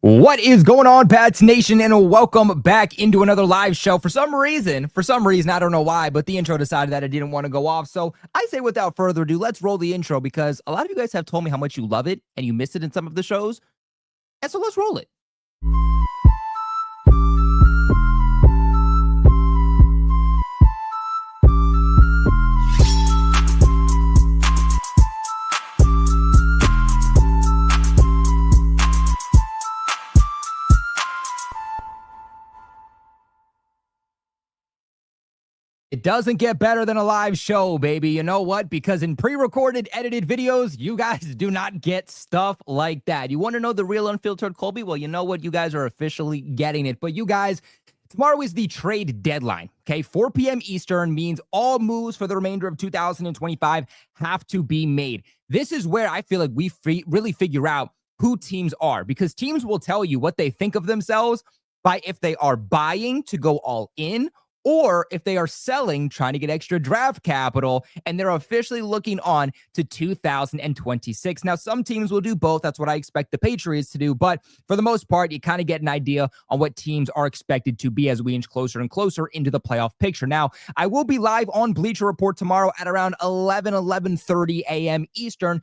What is going on, Pats Nation, and welcome back into another live show. For some reason, I don't know why, but the intro decided that it didn't want to go off. So I say without further ado, let's roll the intro because a lot of you guys have told me how much you love it and you miss it in some of the shows. And so let's roll it. It doesn't get better than a live show, baby. You know what? Because in pre-recorded, edited videos, you guys do not get stuff like that. You want to know the real unfiltered Colby? Well, you know what? You guys are officially getting it. But you guys, tomorrow is the trade deadline, okay? 4 p.m. Eastern means all moves for the remainder of 2025 have to be made. This is where I feel like we really figure out who teams are, because teams will tell you what they think of themselves by if they are buying to go all in, or if they are selling, trying to get extra draft capital, and they're officially looking on to 2026. Now, some teams will do both. That's what I expect the Patriots to do. But for the most part, you kind of get an idea on what teams are expected to be as we inch closer and closer into the playoff picture. Now, I will be live on Bleacher Report tomorrow at around 11:30 a.m. Eastern,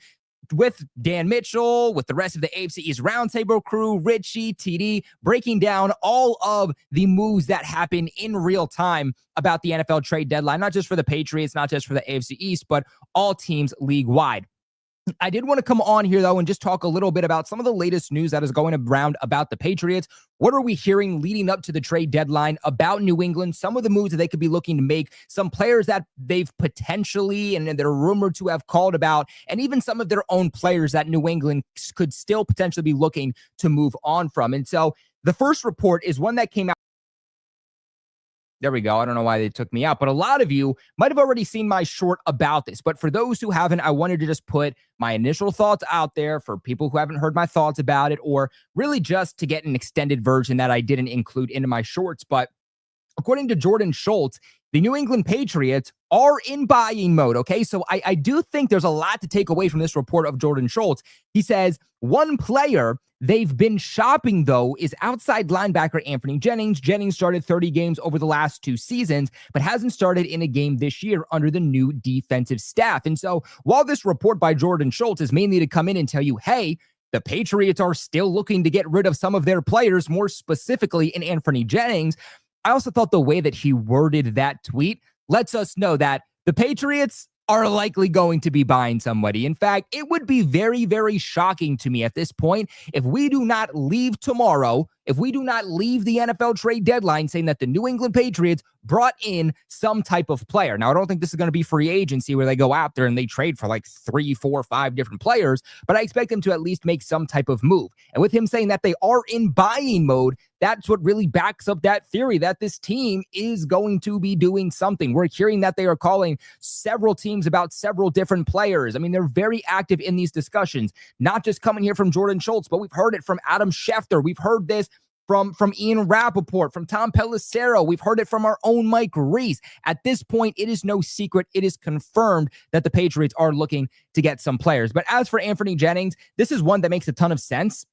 with Dan Mitchell, with the rest of the AFC East Roundtable crew, Richie, TD, breaking down all of the moves that happen in real time about the NFL trade deadline, not just for the Patriots, not just for the AFC East, but all teams league-wide. I did want to come on here, though, and just talk a little bit about some of the latest news that is going around about the Patriots. What are we hearing leading up to the trade deadline about New England? Some of the moves that they could be looking to make, some players that they've potentially and they're rumored to have called about, and even some of their own players that New England could still potentially be looking to move on from. And so the first report is one that came out. There we go. I don't know why they took me out, but a lot of you might have already seen my short about this. But for those who haven't, I wanted to just put my initial thoughts out there for people who haven't heard my thoughts about it, or really just to get an extended version that I didn't include into my shorts. But according to Jordan Schultz, the New England Patriots are in buying mode, okay? So I do think there's a lot to take away from this report of Jordan Schultz. He says one player they've been shopping, though, is outside linebacker Anfernee Jennings. Jennings started 30 games over the last 2 seasons, but hasn't started in a game this year under the new defensive staff. And so while this report by Jordan Schultz is mainly to come in and tell you, hey, the Patriots are still looking to get rid of some of their players, more specifically in Anfernee Jennings, I also thought the way that he worded that tweet lets us know that the Patriots are likely going to be buying somebody. In fact, it would be very, very shocking to me at this point if we do not leave tomorrow, if we do not leave the NFL trade deadline saying that the New England Patriots brought in some type of player. Now, I don't think this is going to be free agency where they go out there and they trade for like 3, 4, 5 different players, but I expect them to at least make some type of move. And with him saying that they are in buying mode, that's what really backs up that theory that this team is going to be doing something. We're hearing that they are calling several teams about several different players. I mean, they're very active in these discussions, not just coming here from Jordan Schultz, but we've heard it from Adam Schefter. We've heard this from Ian Rappaport, from Tom Pelissero. We've heard it from our own Mike Reese. At this point, it is no secret. It is confirmed that the Patriots are looking to get some players. But as for Anfernee Jennings, this is one that makes a ton of sense.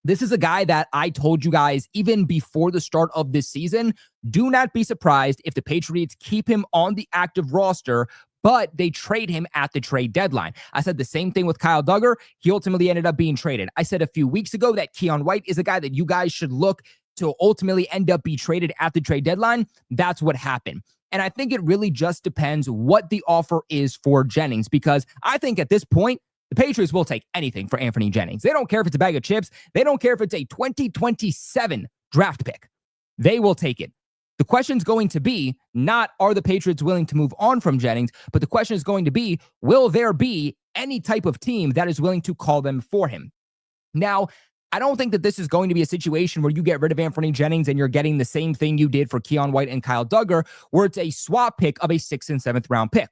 This is a guy that I told you guys even before the start of this season, do not be surprised if the Patriots keep him on the active roster, but they trade him at the trade deadline. I said the same thing with Kyle Duggar. He ultimately ended up being traded. I said a few weeks ago that Keion White is a guy that you guys should look to ultimately end up be traded at the trade deadline. That's what happened. And I think it really just depends what the offer is for Jennings, because I think at this point, the Patriots will take anything for Anfernee Jennings. They don't care if it's a bag of chips. They don't care if it's a 2027 draft pick. They will take it. The question's going to be not, are the Patriots willing to move on from Jennings, but the question is going to be, will there be any type of team that is willing to call them for him? Now, I don't think that this is going to be a situation where you get rid of Anfernee Jennings and you're getting the same thing you did for Keion White and Kyle Duggar, where it's a swap pick of a 6th and 7th round pick.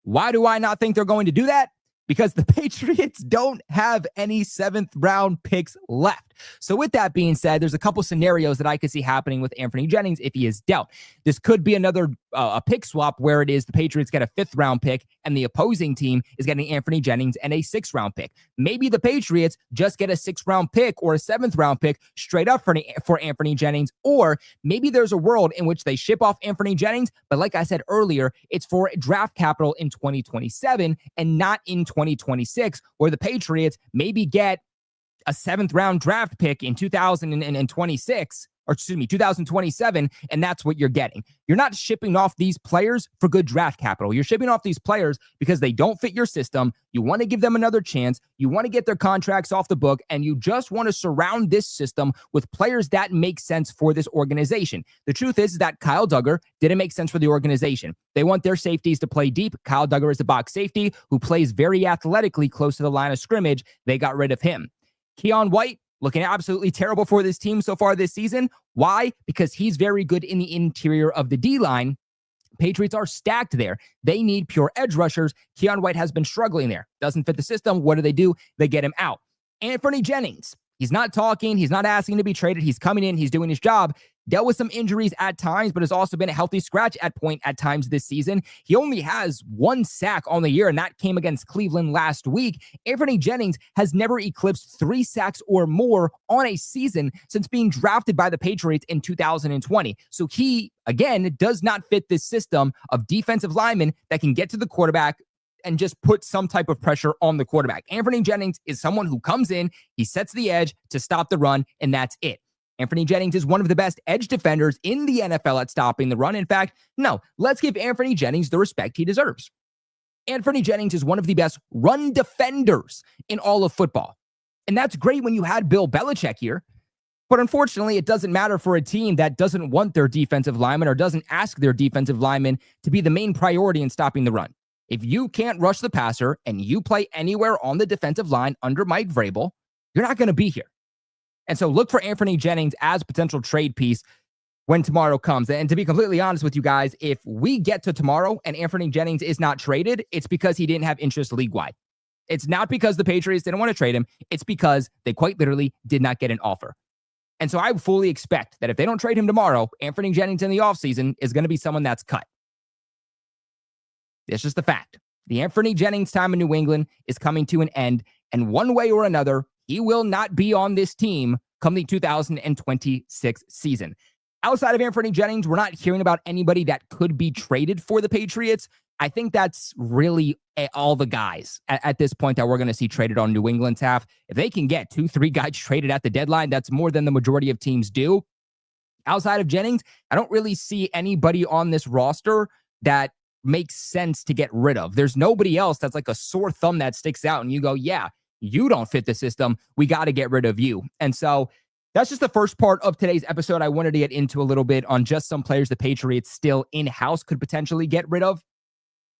Why do I not think they're going to do that? Because the Patriots don't have any 7th round picks left. So with that being said, there's a couple scenarios that I could see happening with Anfernee Jennings if he is dealt. This could be another a pick swap where it is the Patriots get a 5th round pick and the opposing team is getting Anfernee Jennings and a 6th round pick. Maybe the Patriots just get a 6th round pick or a 7th round pick straight up for Anfernee Jennings, or maybe there's a world in which they ship off Anfernee Jennings, but like I said earlier, it's for draft capital in 2027 and not in 2026, where the Patriots maybe get a 7th round draft pick in 2026, or excuse me, 2027, and that's what you're getting. You're not shipping off these players for good draft capital. You're shipping off these players because they don't fit your system. You want to give them another chance. You want to get their contracts off the book, and you just want to surround this system with players that make sense for this organization. The truth is that Kyle Duggar didn't make sense for the organization. They want their safeties to play deep. Kyle Duggar is a box safety who plays very athletically close to the line of scrimmage. They got rid of him. Keion White, looking absolutely terrible for this team so far this season. Why? Because he's very good in the interior of the D-line. Patriots are stacked there. They need pure edge rushers. Keion White has been struggling there. Doesn't fit the system. What do? They get him out. Anfernee Jennings, he's not talking. He's not asking to be traded. He's coming in. He's doing his job. Dealt with some injuries at times, but has also been a healthy scratch at times this season. He only has 1 sack on the year, and that came against Cleveland last week. Anfernee Jennings has never eclipsed 3 sacks or more on a season since being drafted by the Patriots in 2020. So he, again, does not fit this system of defensive linemen that can get to the quarterback and just put some type of pressure on the quarterback. Anfernee Jennings is someone who comes in, he sets the edge to stop the run, and that's it. Anfernee Jennings is one of the best edge defenders in the NFL at stopping the run. In fact, no, let's give Anfernee Jennings the respect he deserves. Anfernee Jennings is one of the best run defenders in all of football. And that's great when you had Bill Belichick here. But unfortunately, it doesn't matter for a team that doesn't want their defensive lineman or doesn't ask their defensive lineman to be the main priority in stopping the run. If you can't rush the passer and you play anywhere on the defensive line under Mike Vrabel, you're not going to be here. And so look for Anfernee Jennings as a potential trade piece when tomorrow comes. And to be completely honest with you guys, if we get to tomorrow and Anfernee Jennings is not traded, it's because he didn't have interest league-wide. It's not because the Patriots didn't want to trade him. It's because they quite literally did not get an offer. And so I fully expect that if they don't trade him tomorrow, Anfernee Jennings in the offseason is going to be someone that's cut. It's just the fact. The Anfernee Jennings time in New England is coming to an end, and one way or another, he will not be on this team come the 2026 season. Outside of Anfernee Jennings, we're not hearing about anybody that could be traded for the Patriots. I think that's really all the guys at this point that we're going to see traded on New England's half. If they can get 2-3 guys traded at the deadline, that's more than the majority of teams do. Outside of Jennings, I don't really see anybody on this roster that makes sense to get rid of. There's nobody else that's like a sore thumb that sticks out and you go, yeah, you don't fit the system. We got to get rid of you. And so that's just the first part of today's episode. I wanted to get into a little bit on just some players the Patriots still in-house could potentially get rid of.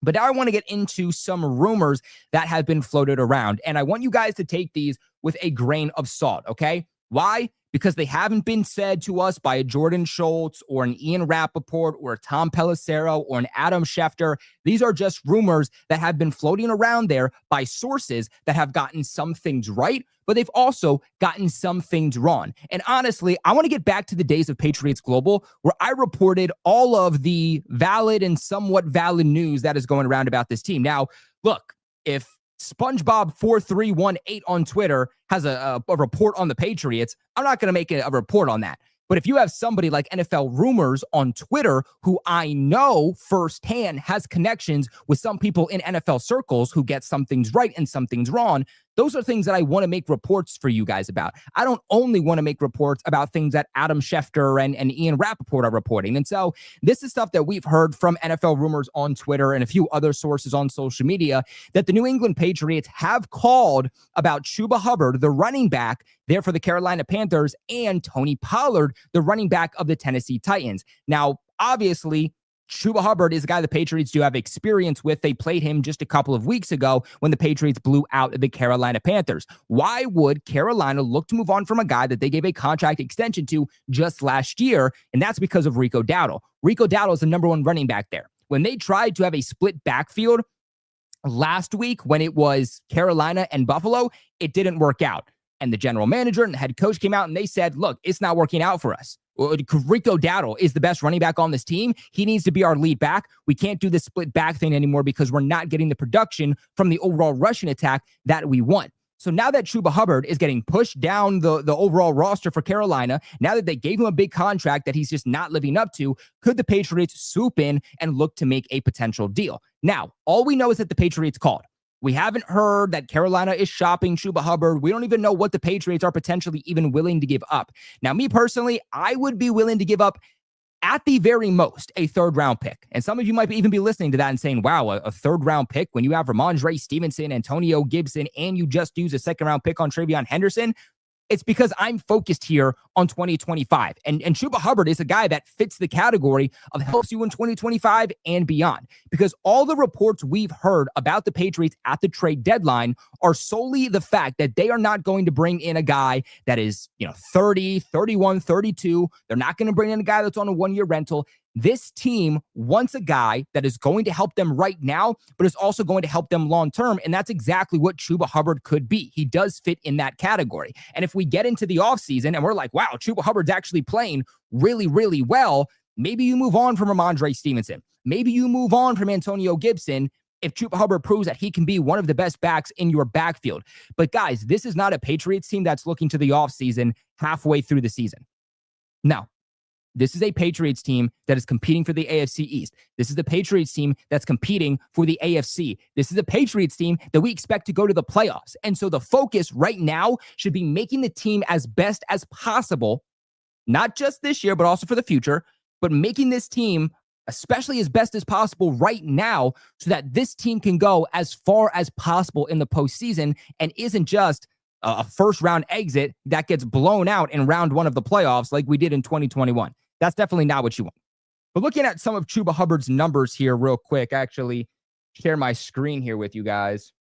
But now I want to get into some rumors that have been floated around. And I want you guys to take these with a grain of salt, okay? Why? Because they haven't been said to us by a Jordan Schultz or an Ian Rappaport or a Tom Pelissero or an Adam Schefter. These are just rumors that have been floating around there by sources that have gotten some things right, but they've also gotten some things wrong. And honestly, I want to get back to the days of Patriots Global, where I reported all of the valid and somewhat valid news that is going around about this team. Now, look, if SpongeBob4318 on Twitter has a report on the Patriots, I'm not going to make a report on that. But if you have somebody like NFL Rumors on Twitter, who I know firsthand has connections with some people in NFL circles who get some things right and some things wrong, those are things that I want to make reports for you guys about. I don't only want to make reports about things that Adam Schefter and Ian Rappaport are reporting. And so this is stuff that we've heard from NFL Rumors on Twitter and a few other sources on social media, that the New England Patriots have called about Chuba Hubbard, the running back there for the Carolina Panthers, and Tony Pollard, the running back of the Tennessee Titans. Now, obviously, Chuba Hubbard is a guy the Patriots do have experience with. They played him just a couple of weeks ago when the Patriots blew out the Carolina Panthers. Why would Carolina look to move on from a guy that they gave a contract extension to just last year? And that's because of Rico Dowdle. Rico Dowdle is the number one running back there. When they tried to have a split backfield last week when it was Carolina and Buffalo, it didn't work out. And the general manager and the head coach came out and they said, look, it's not working out for us. Rico Dowdle is the best running back on this team. He needs to be our lead back. We can't do this split back thing anymore because we're not getting the production from the overall rushing attack that we want. So now that Chuba Hubbard is getting pushed down the overall roster for Carolina, now that they gave him a big contract that he's just not living up to, could the Patriots swoop in and look to make a potential deal? Now, all we know is that the Patriots called. We haven't heard that Carolina is shopping Chuba Hubbard. We don't even know what the Patriots are potentially even willing to give up. Now, me personally, I would be willing to give up at the very most a third-round pick. And some of you might even be listening to that and saying, wow, a third-round pick when you have Ramondre Stevenson, Antonio Gibson, and you just use a second-round pick on Trayvon Henderson. It's because I'm focused here on 2025. And Chuba Hubbard is a guy that fits the category of helps you in 2025 and beyond. Because all the reports we've heard about the Patriots at the trade deadline are solely the fact that they are not going to bring in a guy that is, 30, 31, 32. They're not going to bring in a guy that's on a one-year rental. This team wants a guy that is going to help them right now, but is also going to help them long-term, and that's exactly what Chuba Hubbard could be. He does fit in that category. And if we get into the offseason and we're like, wow, Chuba Hubbard's actually playing really, really well, maybe you move on from Ramondre Stevenson. Maybe you move on from Antonio Gibson if Chuba Hubbard proves that he can be one of the best backs in your backfield. But guys, this is not a Patriots team that's looking to the offseason halfway through the season. No. This is a Patriots team that is competing for the AFC East. This is the Patriots team that's competing for the AFC. This is a Patriots team that we expect to go to the playoffs. And so the focus right now should be making the team as best as possible, not just this year, but also for the future, but making this team especially as best as possible right now so that this team can go as far as possible in the postseason and isn't just a first-round exit that gets blown out in round one of the playoffs like we did in 2021. That's definitely not what you want. But looking at some of Chuba Hubbard's numbers here real quick, actually share my screen here with you guys.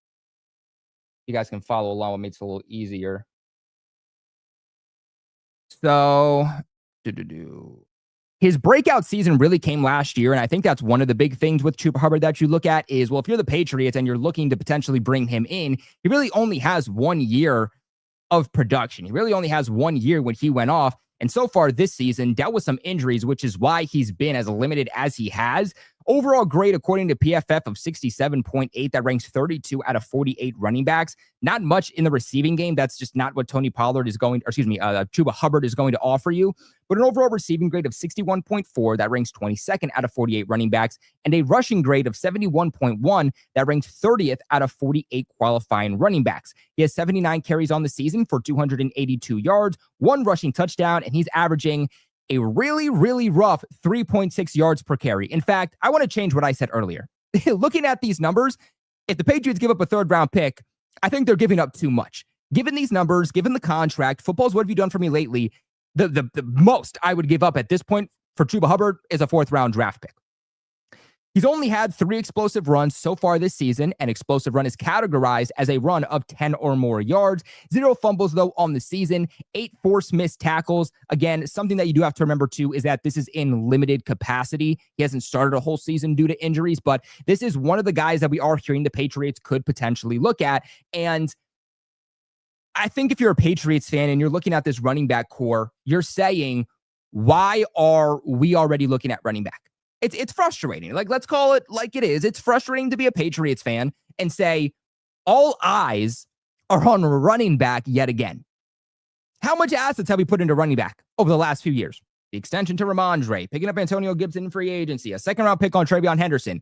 You guys can follow along. It makes it a little easier. So, his breakout season really came last year, and I think that's one of the big things with Chuba Hubbard that you look at is, well, if you're the Patriots and you're looking to potentially bring him in, he really only has 1 year of production. He really only has 1 year when he went off. And so far this season, dealt with some injuries, which is why he's been as limited as he has. Overall grade, according to PFF, of 67.8. That ranks 32 out of 48 running backs. Not much in the receiving game. That's just not what Tony Pollard is going, Chuba Hubbard is going to offer you. But an overall receiving grade of 61.4. That ranks 22nd out of 48 running backs. And a rushing grade of 71.1. That ranks 30th out of 48 qualifying running backs. He has 79 carries on the season for 282 yards, 1 rushing touchdown, and he's averaging a really, really rough 3.6 yards per carry. In fact, I want to change what I said earlier. Looking at these numbers, if the Patriots give up a third-round pick, I think they're giving up too much. Given these numbers, given the contract, football's what have you done for me lately, the most I would give up at this point for Chuba Hubbard is a 4th-round draft pick. He's only had 3 explosive runs so far this season. An explosive run is categorized as a run of 10 or more yards. 0 fumbles, though, on the season. 8 forced missed tackles. Again, something that you do have to remember, too, is that this is in limited capacity. He hasn't started a whole season due to injuries, but this is one of the guys that we are hearing the Patriots could potentially look at. And I think if you're a Patriots fan and you're looking at this running back core, you're saying, why are we already looking at running back? It's frustrating. Like, let's call it like it is. It's frustrating to be a Patriots fan and say all eyes are on running back yet again. How much assets have we put into running back over the last few years? The extension to Ramondre, picking up Antonio Gibson in free agency, a 2nd-round pick on Trayvon Henderson.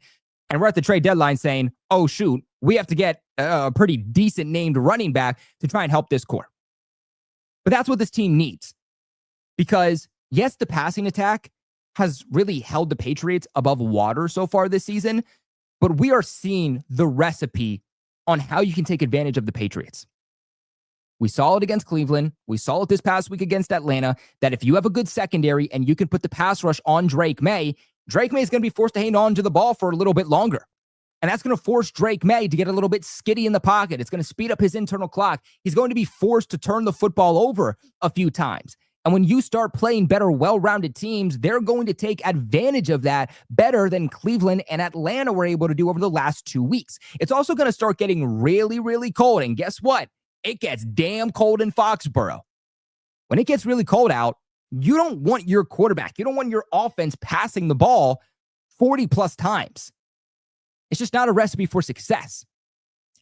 And we're at the trade deadline saying, oh, shoot, we have to get a pretty decent named running back to try and help this core. But that's what this team needs. Because, yes, the passing attack has really held the Patriots above water so far this season, but we are seeing the recipe on how you can take advantage of the Patriots. We saw it against Cleveland. We saw it this past week against Atlanta, that if you have a good secondary and you can put the pass rush on Drake Maye is going to be forced to hang on to the ball for a little bit longer. And that's going to force Drake Maye to get a little bit skitty in the pocket. It's going to speed up his internal clock. He's going to be forced to turn the football over a few times. And when you start playing better, well-rounded teams, they're going to take advantage of that better than Cleveland and Atlanta were able to do over the last 2 weeks. It's also going to start getting really, really cold. And guess what? It gets damn cold in Foxborough. When it gets really cold out, you don't want your quarterback, you don't want your offense passing the ball 40 plus times. It's just not a recipe for success.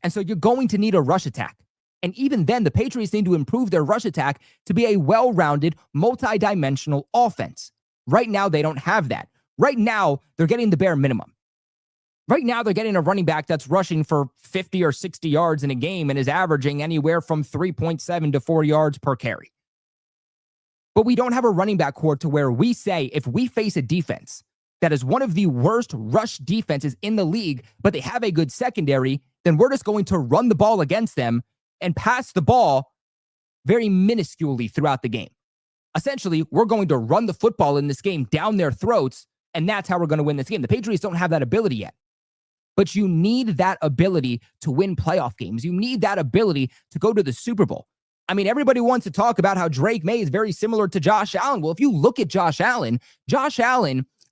And so you're going to need a rush attack. And even then, the Patriots need to improve their rush attack to be a well-rounded, multi-dimensional offense. Right now, they don't have that. Right now, they're getting the bare minimum. Right now, they're getting a running back that's rushing for 50 or 60 yards in a game and is averaging anywhere from 3.7 to 4 yards per carry. But we don't have a running back core to where we say if we face a defense that is one of the worst rush defenses in the league, but they have a good secondary, then we're just going to run the ball against them and pass the ball very minusculely throughout the game. Essentially, we're going to run the football in this game down their throats, and that's how we're going to win this game. The Patriots don't have that ability yet. But you need that ability to win playoff games. You need that ability to go to the Super Bowl. I mean, everybody wants to talk about how Drake Maye is very similar to Josh Allen. Well, if you look at Josh Allen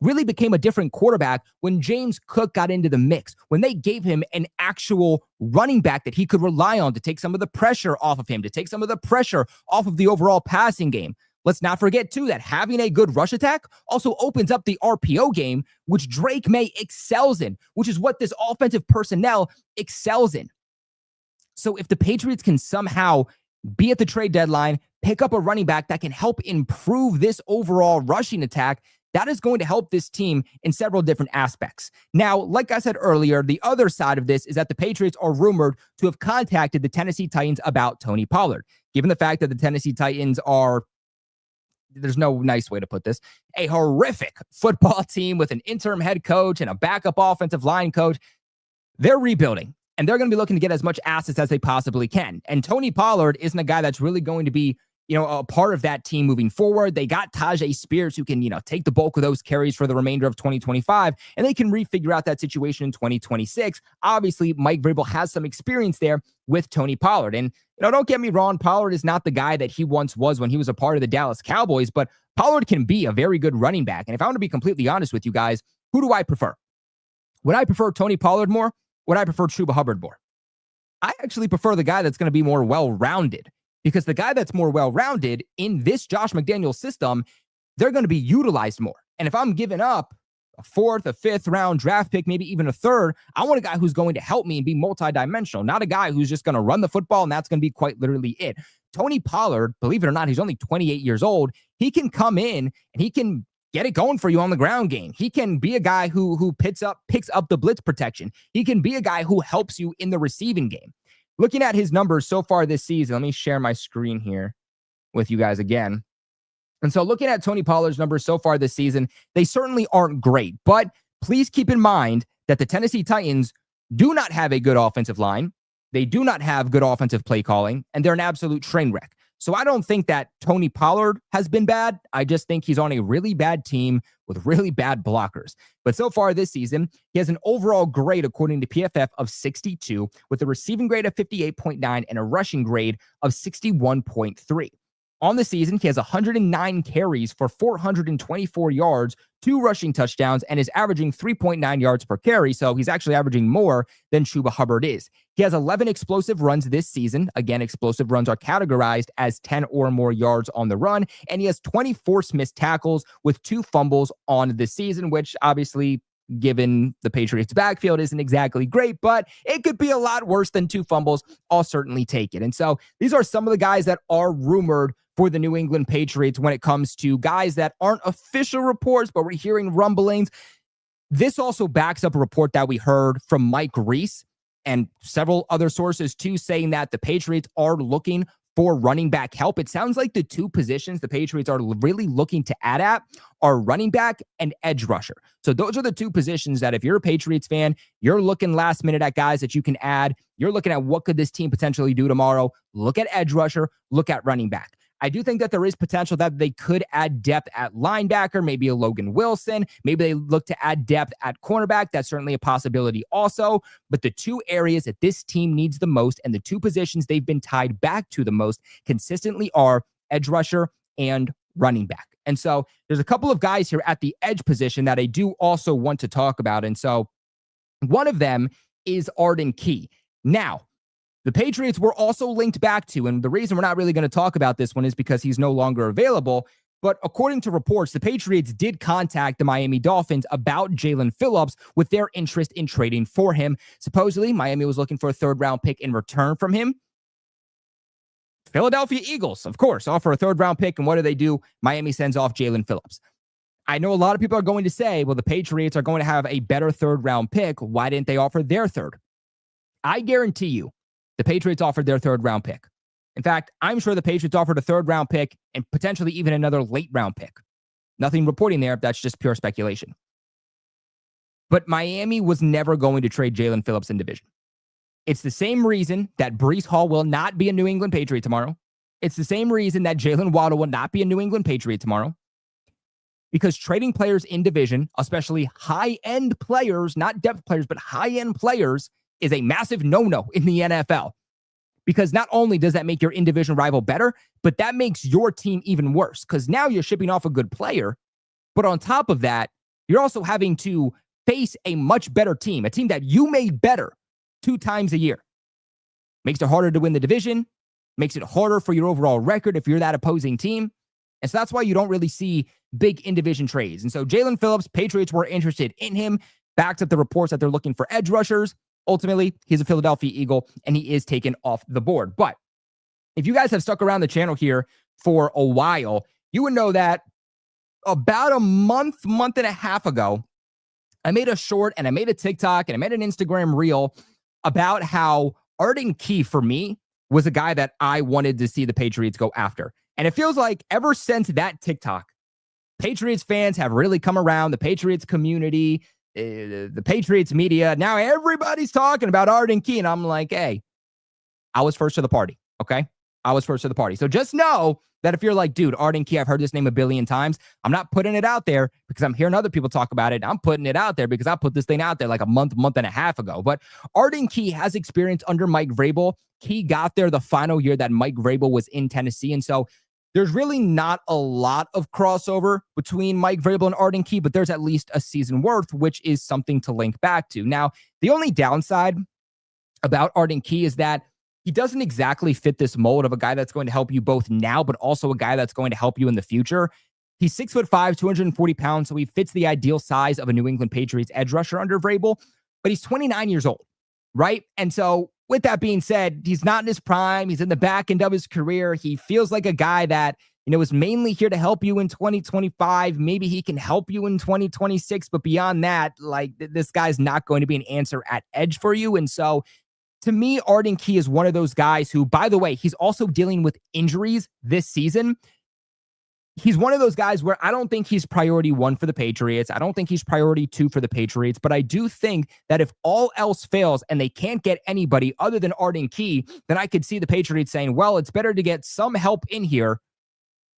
really became a different quarterback when James Cook got into the mix, when they gave him an actual running back that he could rely on to take some of the pressure off of him, to take some of the pressure off of the overall passing game. Let's not forget, too, that having a good rush attack also opens up the RPO game, which Drake Maye excels in, which is what this offensive personnel excels in. So if the Patriots can somehow be at the trade deadline, pick up a running back that can help improve this overall rushing attack, that is going to help this team in several different aspects. Now, like I said earlier, the other side of this is that the Patriots are rumored to have contacted the Tennessee Titans about Tony Pollard. Given the fact that the Tennessee Titans are, there's no nice way to put this, a horrific football team with an interim head coach and a backup offensive line coach, they're rebuilding. And they're going to be looking to get as much assets as they possibly can. And Tony Pollard isn't a guy that's really going to be, a part of that team moving forward. They got Tajay Spears who can, take the bulk of those carries for the remainder of 2025, and they can refigure out that situation in 2026. Obviously, Mike Vrabel has some experience there with Tony Pollard. And, don't get me wrong, Pollard is not the guy that he once was when he was a part of the Dallas Cowboys, but Pollard can be a very good running back. And if I want to be completely honest with you guys, who do I prefer? Would I prefer Tony Pollard more? Would I prefer Chuba Hubbard more? I actually prefer the guy that's going to be more well-rounded, because the guy that's more well-rounded in this Josh McDaniels system, they're going to be utilized more. And if I'm giving up a 4th, a 5th round draft pick, maybe even a 3rd, I want a guy who's going to help me and be multidimensional, not a guy who's just going to run the football and that's going to be quite literally it. Tony Pollard, believe it or not, he's only 28 years old. He can come in and he can get it going for you on the ground game. He can be a guy who picks up the blitz protection. He can be a guy who helps you in the receiving game. Looking at his numbers so far this season, let me share my screen here with you guys again. And so looking at Tony Pollard's numbers so far this season, they certainly aren't great. But please keep in mind that the Tennessee Titans do not have a good offensive line. They do not have good offensive play calling, and they're an absolute train wreck. So I don't think that Tony Pollard has been bad. I just think he's on a really bad team with really bad blockers. But so far this season, he has an overall grade, according to PFF, of 62, with a receiving grade of 58.9 and a rushing grade of 61.3. On the season, he has 109 carries for 424 yards, 2 rushing touchdowns, and is averaging 3.9 yards per carry, so he's actually averaging more than Chuba Hubbard is. He has 11 explosive runs this season. Again, explosive runs are categorized as 10 or more yards on the run, and he has 20 forced missed tackles with 2 fumbles on the season, which obviously, given the Patriots' backfield, isn't exactly great, but it could be a lot worse than 2 fumbles. I'll certainly take it. And so these are some of the guys that are rumored for the New England Patriots when it comes to guys that aren't official reports, but we're hearing rumblings. This also backs up a report that we heard from Mike Reese and several other sources too, saying that the Patriots are looking for running back help. It sounds like the 2 positions the Patriots are really looking to add at are running back and edge rusher. So those are the 2 positions that if you're a Patriots fan, you're looking last minute at guys that you can add. You're looking at what could this team potentially do tomorrow. Look at edge rusher, look at running back. I do think that there is potential that they could add depth at linebacker, maybe a Logan Wilson. Maybe they look to add depth at cornerback. That's certainly a possibility also. But the 2 areas that this team needs the most and the 2 positions they've been tied back to the most consistently are edge rusher and running back. And so there's a couple of guys here at the edge position that I do also want to talk about. And so one of them is Arden Key. Now, The Patriots were also linked back to, and the reason we're not really going to talk about this one is because he's no longer available. But according to reports, the Patriots did contact the Miami Dolphins about Jaelan Phillips with their interest in trading for him. Supposedly, Miami was looking for a third-round pick in return from him. Philadelphia Eagles, of course, offer a third-round pick, and what do? Miami sends off Jaelan Phillips. I know a lot of people are going to say, well, the Patriots are going to have a better third-round pick. Why didn't they offer their third? I guarantee you the Patriots offered their third-round pick. In fact, I'm sure the Patriots offered a third-round pick and potentially even another late-round pick. Nothing reporting there. That's just pure speculation. But Miami was never going to trade Jaelan Phillips in division. It's the same reason that Breece Hall will not be a New England Patriot tomorrow. It's the same reason that Jalen Waddle will not be a New England Patriot tomorrow. Because trading players in division, especially high-end players, not depth players, but high-end players, is a massive no-no in the NFL. Because not only does that make your in-division rival better, but that makes your team even worse. Because now you're shipping off a good player. But on top of that, you're also having to face a much better team, a team that you made better 2 times a year. Makes it harder to win the division. Makes it harder for your overall record if you're that opposing team. And so that's why you don't really see big in-division trades. And so Jaelan Phillips, Patriots were interested in him. Backed up the reports that they're looking for edge rushers. Ultimately, he's a Philadelphia Eagle, and he is taken off the board. But if you guys have stuck around the channel here for a while, you would know that about a month and a half ago, I made a short and I made a TikTok and I made an Instagram reel about how Arden Key, for me, was a guy that I wanted to see the Patriots go after. And it feels like ever since that TikTok, Patriots fans have really come around, the Patriots community, the Patriots media. Now everybody's talking about Arden Key, and I'm like, hey, I was first to the party, okay? I was first to the party. So just know that if you're like, dude, Arden Key, I've heard this name a billion times. I'm not putting it out there because I'm hearing other people talk about it. I'm putting it out there because I put this thing out there like a month and a half ago. But Arden Key has experience under Mike Vrabel. Key got there the final year that Mike Vrabel was in Tennessee. And so there's really not a lot of crossover between Mike Vrabel and Arden Key, but there's at least a season worth, which is something to link back to. Now, the only downside about Arden Key is that he doesn't exactly fit this mold of a guy that's going to help you both now, but also a guy that's going to help you in the future. He's 6'5", 240 pounds, so he fits the ideal size of a New England Patriots edge rusher under Vrabel, but he's 29 years old, right? And so with that being said, he's not in his prime. He's in the back end of his career. He feels like a guy that, is mainly here to help you in 2025. Maybe he can help you in 2026, but beyond that, like, this guy's not going to be an answer at edge for you. And so to me, Arden Key is one of those guys who, by the way, he's also dealing with injuries this season. He's one of those guys where I don't think he's priority 1 for the Patriots. I don't think he's priority 2 for the Patriots, but I do think that if all else fails and they can't get anybody other than Arden Key, then I could see the Patriots saying, well, it's better to get some help in here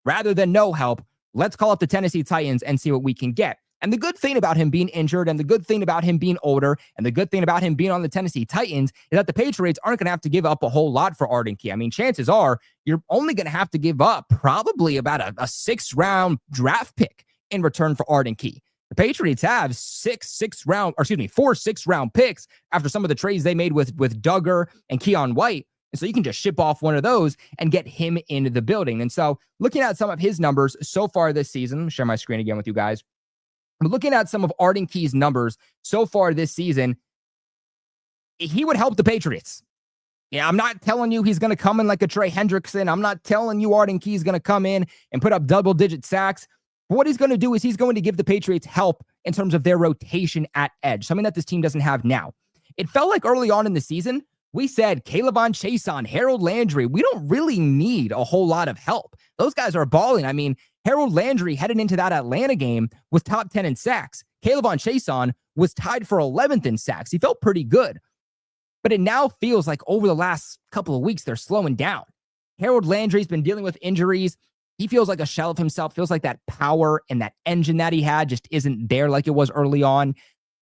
rather than no help. Let's call up the Tennessee Titans and see what we can get. And the good thing about him being injured and the good thing about him being older and the good thing about him being on the Tennessee Titans is that the Patriots aren't going to have to give up a whole lot for Arden Key. I mean, chances are you're only going to have to give up probably about a 6th-round draft pick in return for Arden Key. The Patriots have 4 6th-round picks after some of the trades they made with Duggar and Keion White. And so you can just ship off one of those and get him into the building. And so looking at some of his numbers so far this season, let me share my screen again with you guys. Looking at some of Arden Key's numbers so far this season, he would help the Patriots. Yeah, I'm not telling you he's going to come in like a Trey Hendrickson. I'm not telling you Arden Key's going to come in and put up double-digit sacks. But what he's going to do is he's going to give the Patriots help in terms of their rotation at edge, something that this team doesn't have now. It felt like early on in the season, we said Keion Chason, Harold Landry, we don't really need a whole lot of help. Those guys are balling. I mean, Harold Landry headed into that Atlanta game was top 10 in sacks. Keion Chason was tied for 11th in sacks. He felt pretty good. But it now feels like over the last couple of weeks, they're slowing down. Harold Landry's been dealing with injuries. He feels like a shell of himself, feels like that power and that engine that he had just isn't there like it was early on.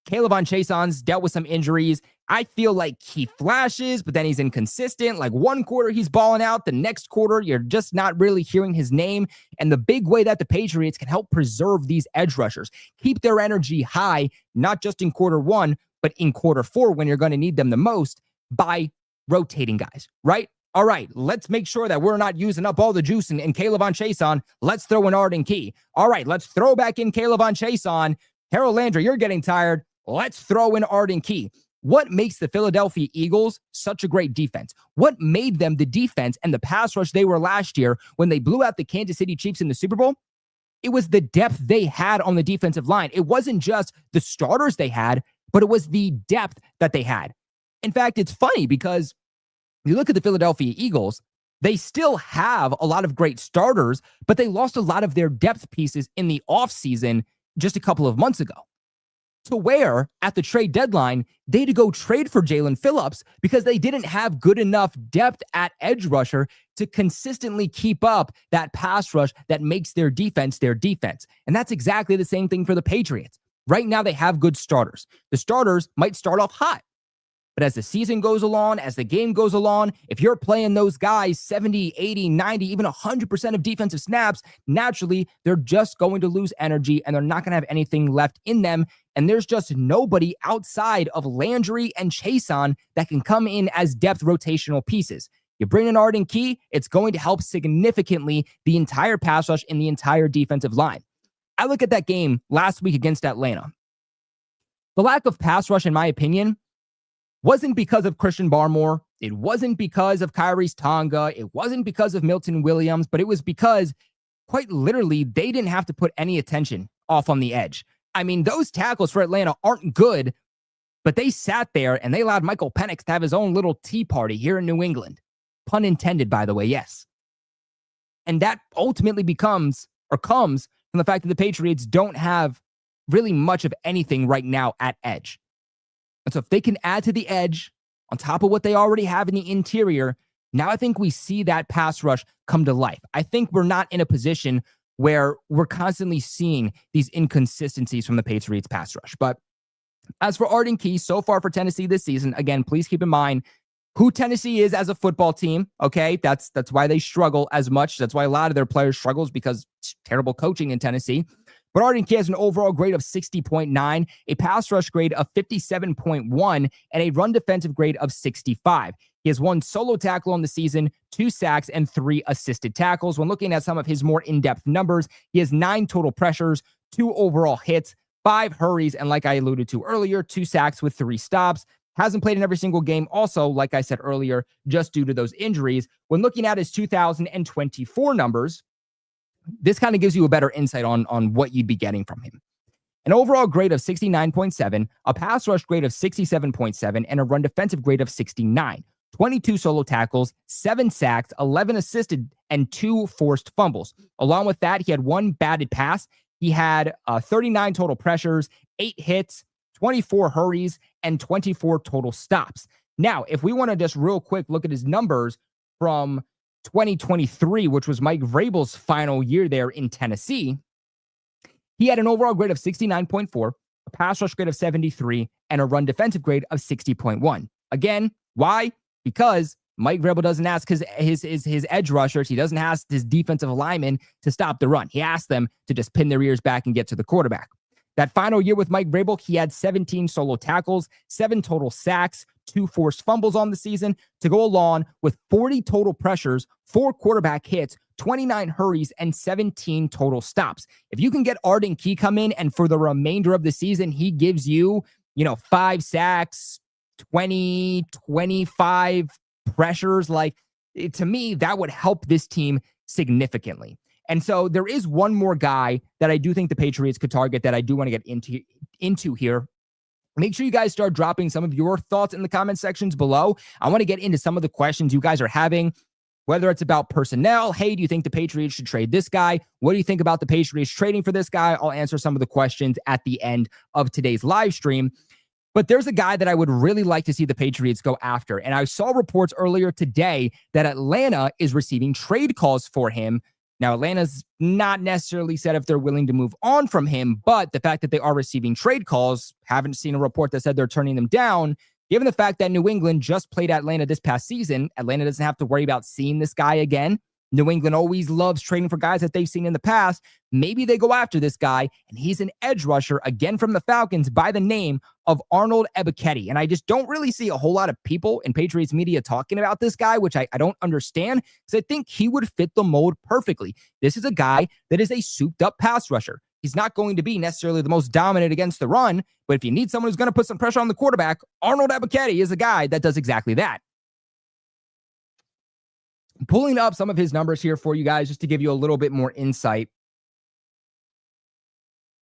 Keion Chason's dealt with some injuries. I feel like he flashes, but then he's inconsistent. Like one quarter he's balling out, the next quarter you're just not really hearing his name. And the big way that the Patriots can help preserve these edge rushers, keep their energy high, not just in quarter 1, but in quarter 4 when you're going to need them the most, by rotating guys, right? All right, let's make sure that we're not using up all the juice and Keion Chason. Let's throw in Arden Key. All right, let's throw back in Keion Chason. Harold Landry, you're getting tired. Let's throw in Arden Key. What makes the Philadelphia Eagles such a great defense? What made them the defense and the pass rush they were last year when they blew out the Kansas City Chiefs in the Super Bowl? It was the depth they had on the defensive line. It wasn't just the starters they had, but it was the depth that they had. In fact, it's funny because you look at the Philadelphia Eagles, they still have a lot of great starters, but they lost a lot of their depth pieces in the offseason just a couple of months ago. To where, at the trade deadline, they had to go trade for Jaelan Phillips because they didn't have good enough depth at edge rusher to consistently keep up that pass rush that makes their defense their defense. And that's exactly the same thing for the Patriots. Right now, they have good starters. The starters might start off hot. But as the season goes along, as the game goes along, if you're playing those guys 70, 80, 90, even 100% of defensive snaps, naturally, they're just going to lose energy and they're not going to have anything left in them. And there's just nobody outside of Landry and Chason that can come in as depth rotational pieces. You bring in Arden Key, it's going to help significantly the entire pass rush in the entire defensive line. I look at that game last week against Atlanta. The lack of pass rush, in my opinion, wasn't because of Christian Barmore. It wasn't because of Kyrie's Tonga. It wasn't because of Milton Williams, but it was because, quite literally, they didn't have to put any attention off on the edge. I mean, those tackles for Atlanta aren't good, but they sat there and they allowed Michael Penix to have his own little tea party here in New England. Pun intended, by the way, yes. And that ultimately comes from the fact that the Patriots don't have really much of anything right now at edge. And so if they can add to the edge on top of what they already have in the interior, now I think we see that pass rush come to life. I think we're not in a position where we're constantly seeing these inconsistencies from the Patriots pass rush. But as for Arden Key, so far for Tennessee this season, again, please keep in mind who Tennessee is as a football team, okay? That's why they struggle as much. That's why a lot of their players struggles because it's terrible coaching in Tennessee. But Arden Key has an overall grade of 60.9, a pass rush grade of 57.1, and a run defensive grade of 65. He has 1 solo tackle on the season, 2 sacks, and 3 assisted tackles. When looking at some of his more in-depth numbers, he has 9 total pressures, 2 overall hits, 5 hurries, and like I alluded to earlier, 2 sacks with 3 stops. Hasn't played in every single game. Also, like I said earlier, just due to those injuries. When looking at his 2024 numbers, this kind of gives you a better insight on what you'd be getting from him. An overall grade of 69.7, a pass rush grade of 67.7, and a run defensive grade of 69. 22 solo tackles, 7 sacks, 11 assisted, and 2 forced fumbles. Along with that, he had 1 batted pass. He had 39 total pressures, 8 hits, 24 hurries, and 24 total stops. Now, if we want to just real quick look at his numbers from 2023, which was Mike Vrabel's final year there in Tennessee, he had an overall grade of 69.4, a pass rush grade of 73, and a run defensive grade of 60.1. Again, why? Because Mike Vrabel doesn't ask his edge rushers, he doesn't ask his defensive linemen to stop the run. He asks them to just pin their ears back and get to the quarterback. That final year with Mike Vrabel, he had 17 solo tackles, 7 total sacks, 2 forced fumbles on the season to go along with 40 total pressures, 4 quarterback hits, 29 hurries, and 17 total stops. If you can get Arden Key come in and for the remainder of the season, he gives you, 5 sacks, 20, 25 pressures, to me, that would help this team significantly. And so there is one more guy that I do think the Patriots could target that I do want to get into here. Make sure you guys start dropping some of your thoughts in the comment sections below. I want to get into some of the questions you guys are having, whether it's about personnel. Hey, do you think the Patriots should trade this guy? What do you think about the Patriots trading for this guy? I'll answer some of the questions at the end of today's live stream. But there's a guy that I would really like to see the Patriots go after. And I saw reports earlier today that Atlanta is receiving trade calls for him. Now, Atlanta's not necessarily said if they're willing to move on from him, but the fact that they are receiving trade calls, haven't seen a report that said they're turning them down. Given the fact that New England just played Atlanta this past season, Atlanta doesn't have to worry about seeing this guy again. New England always loves trading for guys that they've seen in the past. Maybe they go after this guy, and he's an edge rusher, again from the Falcons, by the name of Arnold Ebiketie. And I just don't really see a whole lot of people in Patriots media talking about this guy, which I don't understand, because I think he would fit the mold perfectly. This is a guy that is a souped-up pass rusher. He's not going to be necessarily the most dominant against the run, but if you need someone who's going to put some pressure on the quarterback, Arnold Ebiketie is a guy that does exactly that. I'm pulling up some of his numbers here for you guys just to give you a little bit more insight.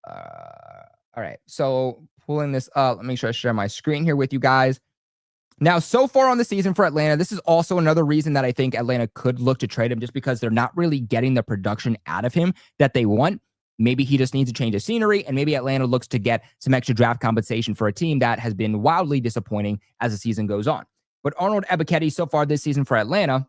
All right, so pulling this up. Let me make sure I share my screen here with you guys. Now, so far on the season for Atlanta, this is also another reason that I think Atlanta could look to trade him, just because they're not really getting the production out of him that they want. Maybe he just needs a change of scenery, and maybe Atlanta looks to get some extra draft compensation for a team that has been wildly disappointing as the season goes on. But Arnold Ebiketie so far this season for Atlanta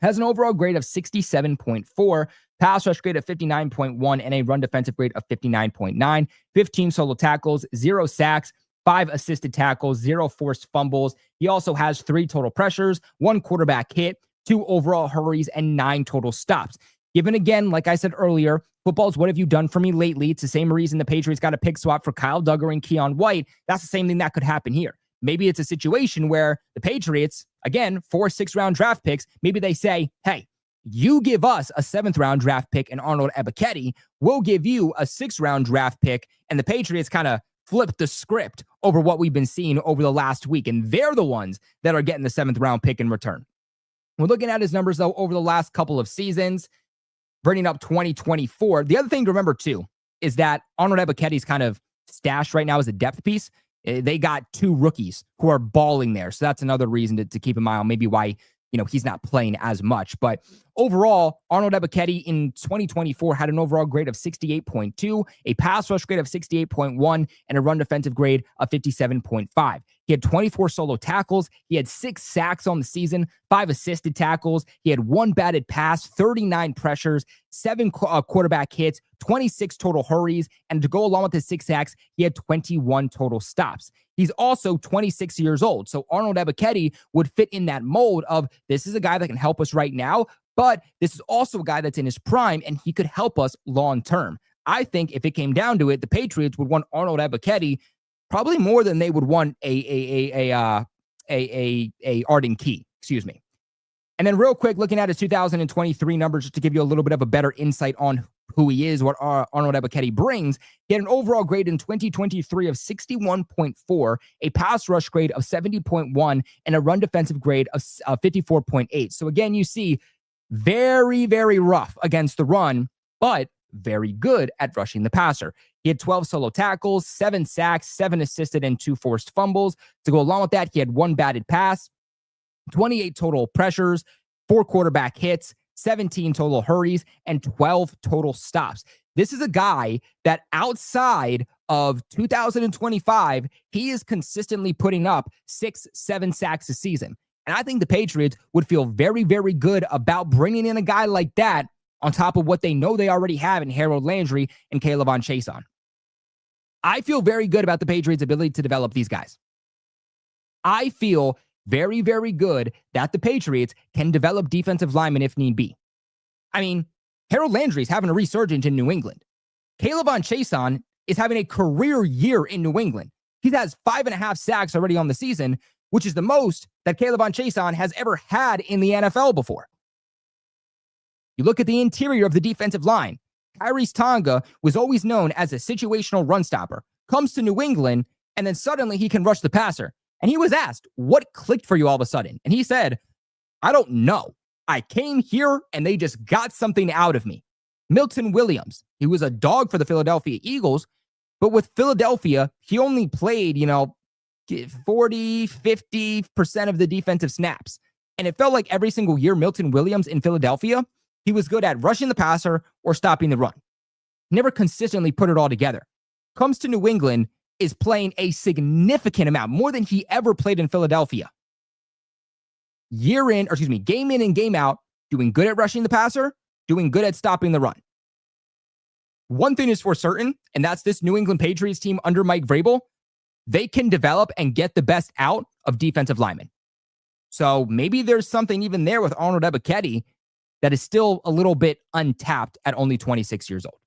has an overall grade of 67.4, pass rush grade of 59.1, and a run defensive grade of 59.9, 15 solo tackles, 0 sacks, 5 assisted tackles, 0 forced fumbles. He also has 3 total pressures, 1 quarterback hit, 2 overall hurries, and 9 total stops. Given again, like I said earlier, football's what have you done for me lately? It's the same reason the Patriots got a pick swap for Kyle Duggar and Keion White. That's the same thing that could happen here. Maybe it's a situation where the Patriots, again, 4 6-round draft picks, maybe they say, hey, you give us a 7th-round draft pick and Arnold Ebiketie, we'll give you a 6th-round draft pick, and the Patriots kind of flip the script over what we've been seeing over the last week, and they're the ones that are getting the 7th-round pick in return. We're looking at his numbers, though, over the last couple of seasons, bringing up 2024. The other thing to remember, too, is that Arnold Ebiketie's kind of stashed right now as a depth piece. They got 2 rookies who are balling there. So that's another reason to keep in mind on maybe why, he's not playing as much. But overall, Arnold Ebiketie in 2024 had an overall grade of 68.2, a pass rush grade of 68.1, and a run defensive grade of 57.5. He had 24 solo tackles. He had 6 sacks on the season, 5 assisted tackles. He had 1 batted pass, 39 pressures, 7 quarterback hits, 26 total hurries, and to go along with his 6 sacks, he had 21 total stops. He's also 26 years old, so Arnold Ebiketie would fit in that mold of this is a guy that can help us right now, but this is also a guy that's in his prime, and he could help us long term. I think if it came down to it, the Patriots would want Arnold Ebiketie probably more than they would want a Arden Key, excuse me. And then real quick, looking at his 2023 numbers, just to give you a little bit of a better insight on who he is, what Arnold Ebiketie brings. He had an overall grade in 2023 of 61.4, a pass rush grade of 70.1, and a run defensive grade of 54.8. So again, you see very, very rough against the run, but very good at rushing the passer. He had 12 solo tackles, 7 sacks, 7 assisted, and 2 forced fumbles. To go along with that, he had 1 batted pass, 28 total pressures, 4 quarterback hits, 17 total hurries, and 12 total stops. This is a guy that outside of 2025, he is consistently putting up 6-7 sacks a season. And I think the Patriots would feel very, very good about bringing in a guy like that on top of what they know they already have in Harold Landry and Keion Phillips. I feel very good about the Patriots' ability to develop these guys. I feel very, very good that the Patriots can develop defensive linemen if need be. I mean, Harold Landry's having a resurgence in New England. Keion Phillips is having a career year in New England. He has 5.5 sacks already on the season, which is the most that Keion Phillips has ever had in the NFL before. You look at the interior of the defensive line. Kyrie's Tonga was always known as a situational run stopper. Comes to New England, and then suddenly he can rush the passer. And he was asked, what clicked for you all of a sudden? And he said, I don't know. I came here, and they just got something out of me. Milton Williams, he was a dog for the Philadelphia Eagles, but with Philadelphia, he only played, 40, 50% of the defensive snaps. And it felt like every single year Milton Williams in Philadelphia, he was good at rushing the passer or stopping the run. Never consistently put it all together. Comes to New England, is playing a significant amount, more than he ever played in Philadelphia. Game in and game out, doing good at rushing the passer, doing good at stopping the run. One thing is for certain, and that's this New England Patriots team under Mike Vrabel, they can develop and get the best out of defensive linemen. So maybe there's something even there with Arnold Ebiketie that is still a little bit untapped at only 26 years old.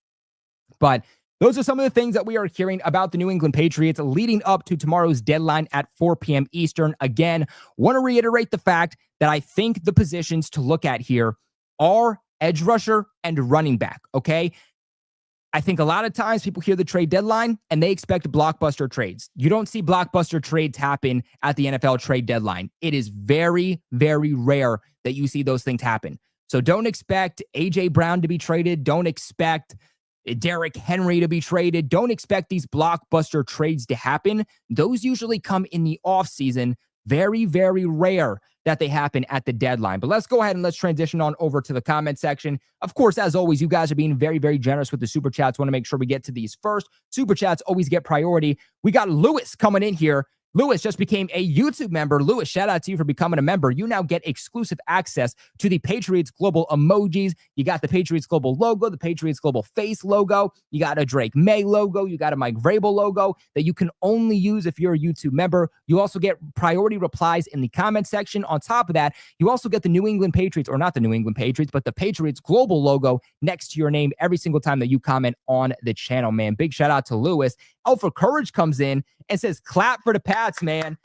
But those are some of the things that we are hearing about the New England Patriots leading up to tomorrow's deadline at 4 p.m. Eastern. Again, want to reiterate the fact that I think the positions to look at here are edge rusher and running back, okay? I think a lot of times people hear the trade deadline and they expect blockbuster trades. You don't see blockbuster trades happen at the NFL trade deadline. It is very, very rare that you see those things happen. So don't expect A.J. Brown to be traded. Don't expect Derrick Henry to be traded. Don't expect these blockbuster trades to happen. Those usually come in the offseason. Very, very rare that they happen at the deadline. But let's go ahead and let's transition on over to the comment section. Of course, as always, you guys are being very, very generous with the super chats. Want to make sure we get to these first. Super chats always get priority. We got Lewis coming in here. Lewis just became a YouTube member. Lewis, shout out to you for becoming a member. You now get exclusive access to the Patriots Global emojis. You got the Patriots Global logo, the Patriots Global face logo. You got a Drake Maye logo. You got a Mike Vrabel logo that you can only use if you're a YouTube member. You also get priority replies in the comment section. On top of that, you also get the New England Patriots, or not the New England Patriots, but the Patriots Global logo next to your name every single time that you comment on the channel, man. Big shout out to Lewis. Alpha Courage comes in and says, clap for the Pats, man.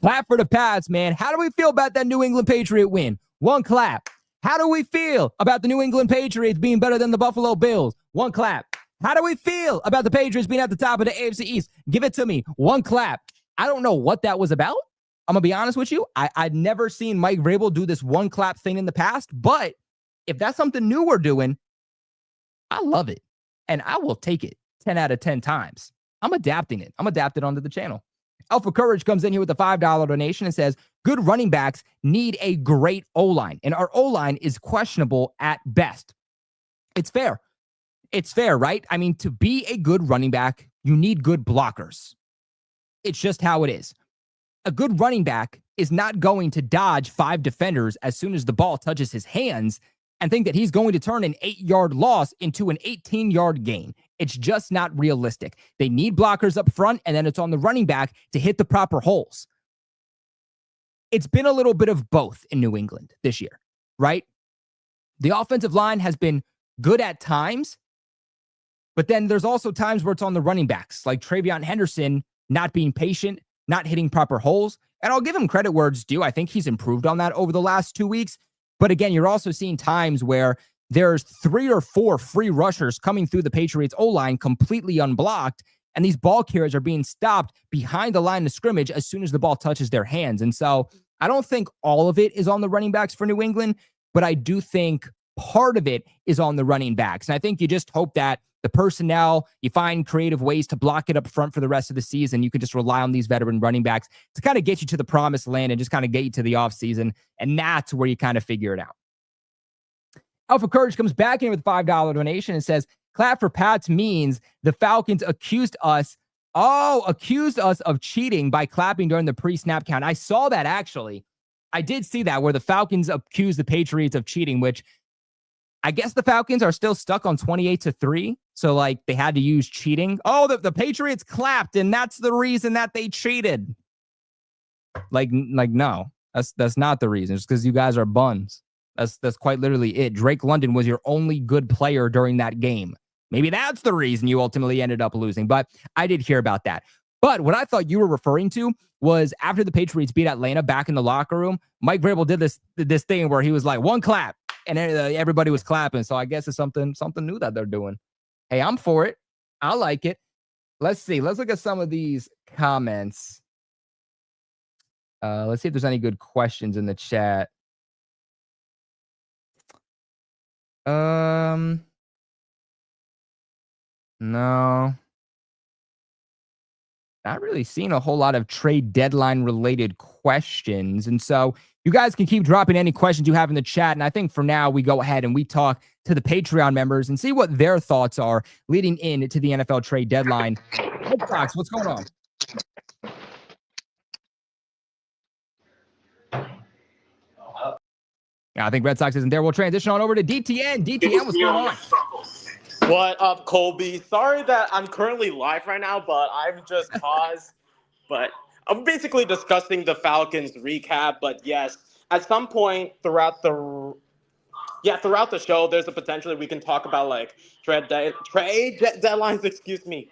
Clap for the Pats, man. How do we feel about that New England Patriot win? One clap. How do we feel about the New England Patriots being better than the Buffalo Bills? One clap. How do we feel about the Patriots being at the top of the AFC East? Give it to me. One clap. I don't know what that was about. I'm going to be honest with you. I'd never seen Mike Vrabel do this one clap thing in the past, but if that's something new we're doing, I love it. And I will take it 10 out of 10 times. I'm adapting it. I'm adapted onto the channel. Alpha Courage comes in here with a $5 donation and says, good running backs need a great O-line, and our O-line is questionable at best. It's fair. It's fair, right? I mean, to be a good running back, you need good blockers. It's just how it is. A good running back is not going to dodge 5 defenders as soon as the ball touches his hands and think that he's going to turn an 8-yard loss into an 18-yard gain. It's just not realistic. They need blockers up front, and then it's on the running back to hit the proper holes. It's been a little bit of both in New England this year, right? The offensive line has been good at times, but then there's also times where it's on the running backs, like Trey Hendrickson not being patient, not hitting proper holes. And I'll give him credit where it's due. I think he's improved on that over the last 2 weeks. But again, you're also seeing times where there's 3 or 4 free rushers coming through the Patriots O-line completely unblocked, and these ball carriers are being stopped behind the line of scrimmage as soon as the ball touches their hands. And so I don't think all of it is on the running backs for New England, but I do think part of it is on the running backs. And I think you just hope that the personnel, you find creative ways to block it up front for the rest of the season. You can just rely on these veteran running backs to kind of get you to the promised land and just kind of get you to the offseason. And that's where you kind of figure it out. Alpha Courage comes back in with a $5 donation and says, clap for Pats means the Falcons accused us of cheating by clapping during the pre-snap count. I saw that, actually. I did see that, where the Falcons accused the Patriots of cheating, which I guess the Falcons are still stuck on 28-3. So, like, they had to use cheating. Oh, the Patriots clapped, and that's the reason that they cheated. Like no, that's not the reason. It's because you guys are buns. That's quite literally it. Drake London was your only good player during that game. Maybe that's the reason you ultimately ended up losing, but I did hear about that. But what I thought you were referring to was after the Patriots beat Atlanta back in the locker room, Mike Vrabel did this thing where he was like, one clap, and everybody was clapping. So I guess it's something new that they're doing. Hey, I'm for it. I like it. Let's see. Let's look at some of these comments. Let's see if there's any good questions in the chat. No. Not really seeing a whole lot of trade deadline related questions. And so you guys can keep dropping any questions you have in the chat. And I think for now, we go ahead and we talk to the Patreon members and see what their thoughts are leading into the NFL trade deadline. Red Sox, what's going on? I think Red Sox isn't there. We'll transition on over to DTN. DTN, what's going on? What up, Colby? Sorry that I'm currently live right now, but I'm just paused. But I'm basically discussing the Falcons recap. But yes, at some point throughout the yeah, throughout the show, there's a potential that we can talk about like trade deadlines. Excuse me.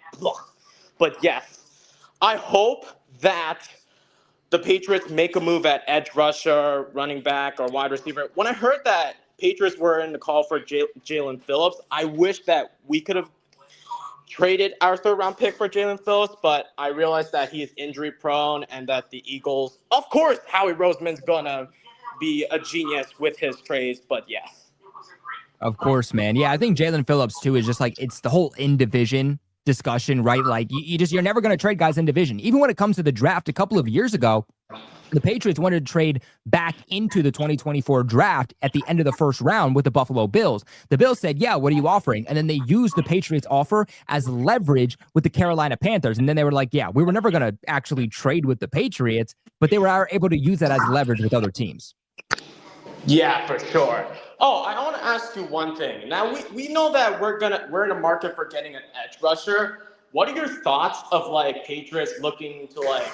But yes, I hope that the Patriots make a move at edge rusher, running back, or wide receiver. When I heard that Patriots were in the call for Jaelan Phillips, I wish that we could have traded our third-round pick for Jaelan Phillips, but I realized that he is injury-prone and that the Eagles, of course, Howie Roseman's gonna be a genius with his trades, but yes. Of course, man. Yeah, I think Jaelan Phillips too is just like, it's the whole in division discussion, right? Like you're never going to trade guys in division. Even when it comes to the draft a couple of years ago, the Patriots wanted to trade back into the 2024 draft at the end of the first round with the Buffalo Bills. The Bills said, yeah, what are you offering? And then they used the Patriots offer as leverage with the Carolina Panthers. And then they were like, yeah, we were never going to actually trade with the Patriots, but they were able to use that as leverage with other teams. Yeah, for sure. Oh, I want to ask you one thing. Now we know that we're in a market for getting an edge rusher. What are your thoughts of like Patriots looking to like?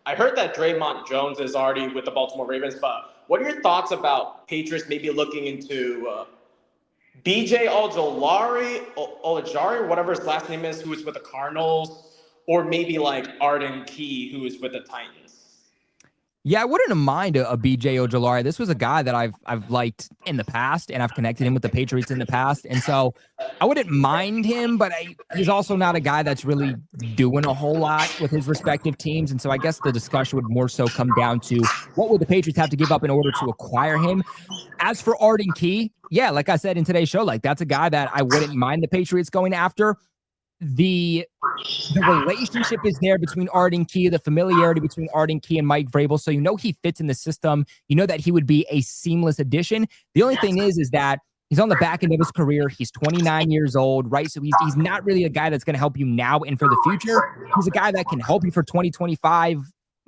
I heard that Draymond Jones is already with the Baltimore Ravens, but what are your thoughts about Patriots maybe looking into BJ Olajari, whatever his last name is, who is with the Cardinals, or maybe like Arden Key, who is with the Titans? Yeah, I wouldn't mind a BJ Ojulari. This was a guy that I've liked in the past, and I've connected him with the Patriots in the past. And so I wouldn't mind him, but he's also not a guy that's really doing a whole lot with his respective teams. And so I guess the discussion would more so come down to what would the Patriots have to give up in order to acquire him. As for Arden Key, yeah, like I said in today's show, like that's a guy that I wouldn't mind the Patriots going after. The relationship is there between Arden Key, the familiarity between Arden Key and Mike Vrabel. So you know he fits in the system. You know that he would be a seamless addition. The only thing is that he's on the back end of his career. He's 29 years old, right? So he's not really a guy that's going to help you now and for the future. He's a guy that can help you for 2025,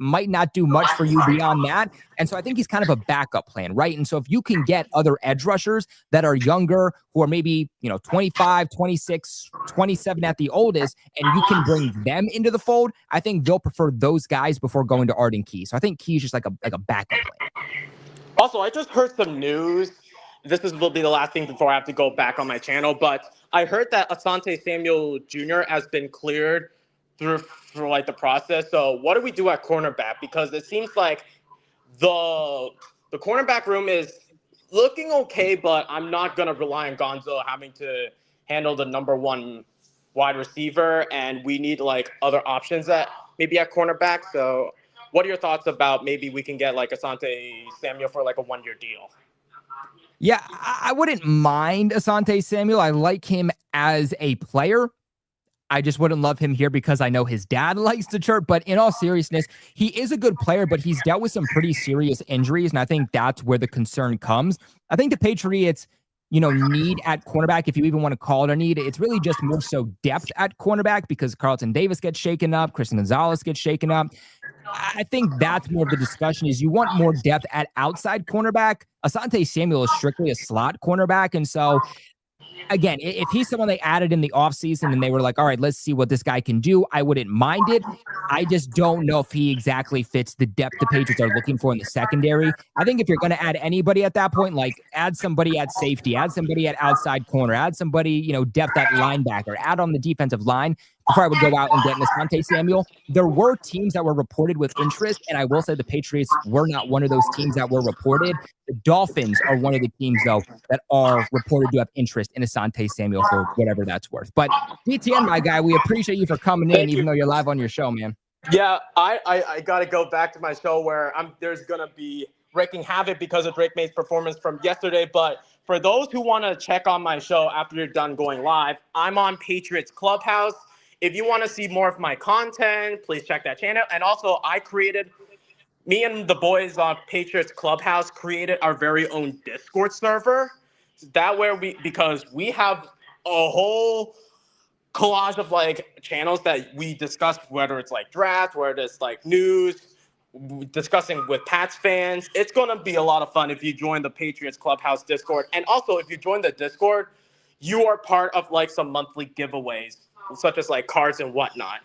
might not do much for you beyond that. And so I think he's kind of a backup plan, right? And so if you can get other edge rushers that are younger, who are maybe, 25, 26, 27 at the oldest, and you can bring them into the fold, I think they'll prefer those guys before going to Arden Key. So I think Key is just like a backup plan. Also, I just heard some news. Will be the last thing before I have to go back on my channel, but I heard that Asante Samuel Jr. has been cleared through like the process. So what do we do at cornerback? Because it seems like the cornerback room is looking okay, but I'm not going to rely on Gonzo having to handle the number one wide receiver, and we need like other options at cornerback. So what are your thoughts about maybe we can get like Asante Samuel for like a 1-year deal? Yeah, I wouldn't mind Asante Samuel. I like him as a player. I just wouldn't love him here because I know his dad likes to chirp. But in all seriousness, he is a good player, but he's dealt with some pretty serious injuries. And I think that's where the concern comes. I think the Patriots, need at cornerback, if you even want to call it a need, it's really just more so depth at cornerback because Carlton Davis gets shaken up. Christian Gonzalez gets shaken up. I think that's more of the discussion is you want more depth at outside cornerback. Asante Samuel is strictly a slot cornerback. And so again, if he's someone they added in the offseason and they were like, all right, let's see what this guy can do, I wouldn't mind it. I just don't know if he exactly fits the depth the Patriots are looking for in the secondary. I think if you're going to add anybody at that point, like add somebody at safety, add somebody at outside corner, add somebody, depth at linebacker, add on the defensive line before I would go out and get Asante Samuel. There were teams that were reported with interest, and I will say the Patriots were not one of those teams that were reported. The Dolphins are one of the teams, though, that are reported to have interest in Asante Samuel for whatever that's worth. But DTN, my guy, we appreciate you for coming in, even though you're live on your show, man. Yeah, I got to go back to my show where there's going to be wreaking havoc because of Drake Maye's performance from yesterday. But for those who want to check on my show after you're done going live, I'm on Patriots Clubhouse. If you want to see more of my content, please check that channel. And also, me and the boys on Patriots Clubhouse created our very own Discord server. That way because we have a whole collage of like channels that we discuss, whether it's like draft, whether it's like news, discussing with Pats fans. It's going to be a lot of fun if you join the Patriots Clubhouse Discord. And also, if you join the Discord, you are part of like some monthly giveaways, such as like cards and whatnot.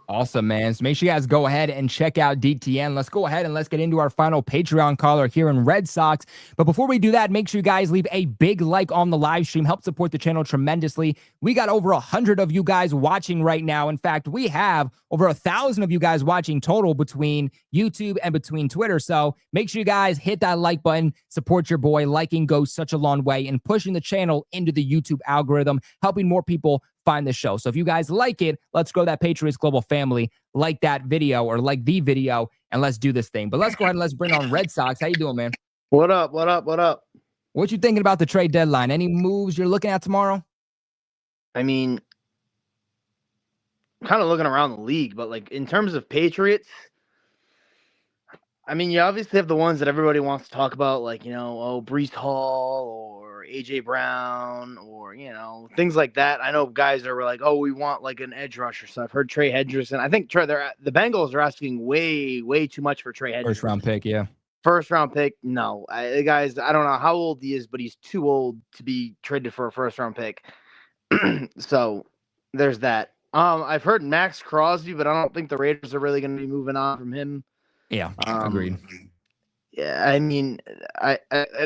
Awesome, man. So make sure you guys go ahead and check out DTN. Let's go ahead and let's get into our final Patreon caller here in Red Sox. But before we do that, make sure you guys leave a big like on the live stream. Help support the channel tremendously. We got over 100 of you guys watching right now. In fact, we have over 1,000 of you guys watching total between YouTube and between Twitter. So make sure you guys hit that like button, support your boy. Liking goes such a long way in pushing the channel into the YouTube algorithm, helping more people find the show. So if you guys like it, let's grow that Patriots Global family. Like that video or like the video, and let's do this thing. But let's go ahead and let's bring on Red Sox. How you doing, man? What up? What up? What up? What you thinking about the trade deadline? Any moves you're looking at tomorrow? I mean, kind of looking around the league, but like in terms of Patriots, I mean, you obviously have the ones that everybody wants to talk about, like, Breece Hall or AJ Brown or, things like that. I know guys are like, oh, we want like an edge rusher. So I've heard Trey Hendrickson. I think the Bengals are asking way, way too much for Trey Hendrickson. First round pick, yeah. First round pick, no. Guys, I don't know how old he is, but he's too old to be traded for a first round pick. So there's that. I've heard Max Crosby, but I don't think the Raiders are really going to be moving on from him. Yeah, agreed. Yeah, I mean, at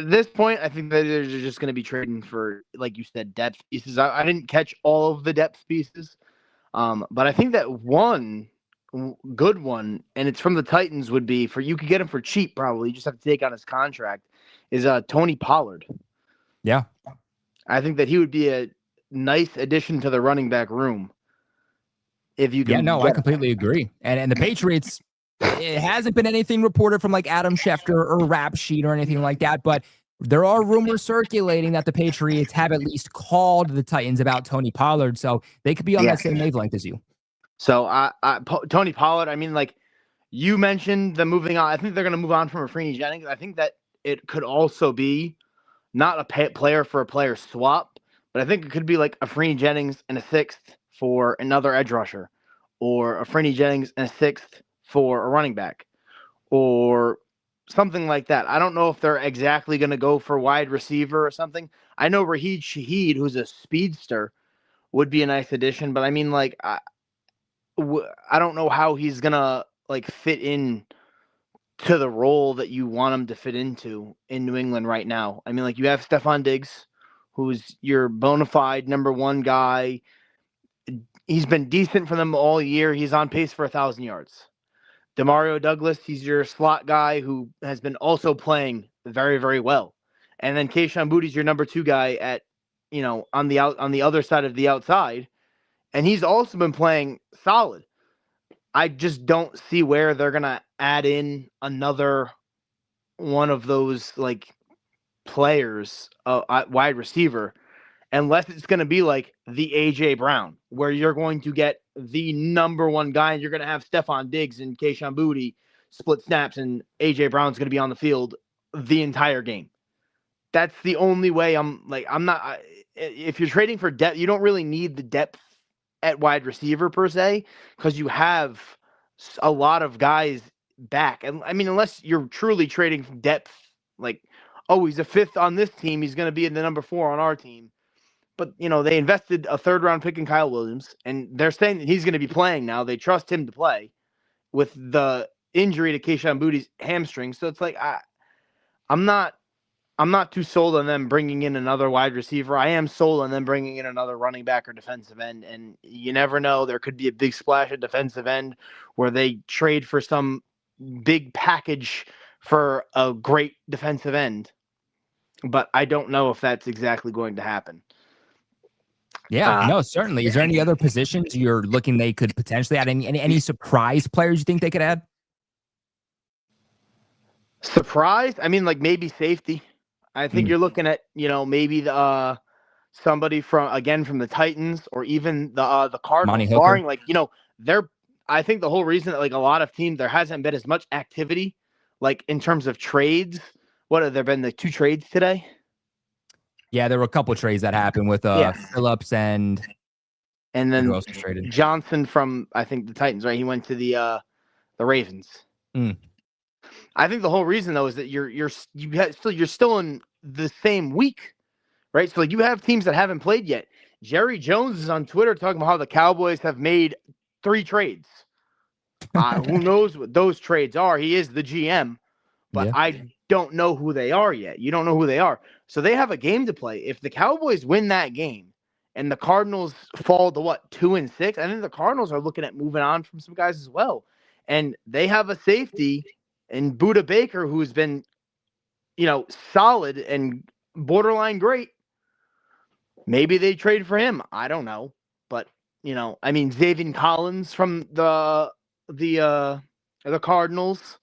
this point, I think that they're just going to be trading for, like you said, depth pieces. I didn't catch all of the depth pieces, but I think that one good one, and it's from the Titans, would be you could get him for cheap probably. You just have to take on his contract. Is Tony Pollard? Yeah, I think that he would be a nice addition to the running back room. If you can, yeah, no, I completely agree. And the Patriots. It hasn't been anything reported from like Adam Schefter or Rap Sheet or anything like that, but there are rumors circulating that the Patriots have at least called the Titans about Tony Pollard, so they could be on that same wavelength as you. So Tony Pollard, I mean, like you mentioned the moving on. I think they're going to move on from Afrini Jennings. I think that it could also be not a player for a player swap, but I think it could be like Afrini Jennings and a sixth for another edge rusher, or Afrini Jennings and a sixth for a running back or something like that. I don't know if they're exactly going to go for wide receiver or something. I know Raheed Shaheed, who's a speedster, would be a nice addition, but I mean, like, I don't know how he's going to like fit in to the role that you want him to fit into in New England right now. I mean, like, you have Stephon Diggs, who's your bona fide number one guy. He's been decent for them all year. He's on pace for 1,000 yards. Demario Douglas, he's your slot guy who has been also playing very, very well. And then Keion Booty's your number two guy at, on the other side of the outside. And he's also been playing solid. I just don't see where they're going to add in another one of those like players, wide receiver, unless it's going to be like the AJ Brown, where you're going to get the number one guy and you're going to have Stephon Diggs and Keion Booty split snaps and AJ Brown's going to be on the field the entire game. That's the only way if you're trading for depth, you don't really need the depth at wide receiver per se, because you have a lot of guys back. And I mean, unless you're truly trading depth, like, oh, he's a fifth on this team, he's going to be in the number 4 on our team. But, they invested a third-round pick in Kyle Williams, and they're saying that he's going to be playing now. They trust him to play with the injury to Keion Booty's hamstring. So it's like I'm not too sold on them bringing in another wide receiver. I am sold on them bringing in another running back or defensive end, and you never know. There could be a big splash at defensive end where they trade for some big package for a great defensive end. But I don't know if that's exactly going to happen. Yeah, no, certainly. Is there any other positions you're looking they could potentially add? Any surprise players you think they could add? Surprise? I mean, like maybe safety. I think you're looking at, maybe somebody from the Titans or even the Cardinals. Barring I think the whole reason that like a lot of teams, there hasn't been as much activity, like in terms of trades. What have there been? The 2 trades today? Yeah, there were a couple of trades that happened with Phillips and then who else was traded? Johnson from, I think, the Titans, right? He went to the Ravens. I think the whole reason though is that you're still in the same week, right? So like you have teams that haven't played yet. Jerry Jones is on Twitter talking about how the Cowboys have made 3 trades. Who knows what those trades are? He is the GM, but Yeah. I don't know who they are yet. You don't know who they are. So they have a game to play. If the Cowboys win that game and the Cardinals fall to 2-6, I think the Cardinals are looking at moving on from some guys as well. And they have a safety in Budda Baker who's been, solid and borderline great. Maybe they trade for him. I don't know. But, Zaven Collins from the Cardinals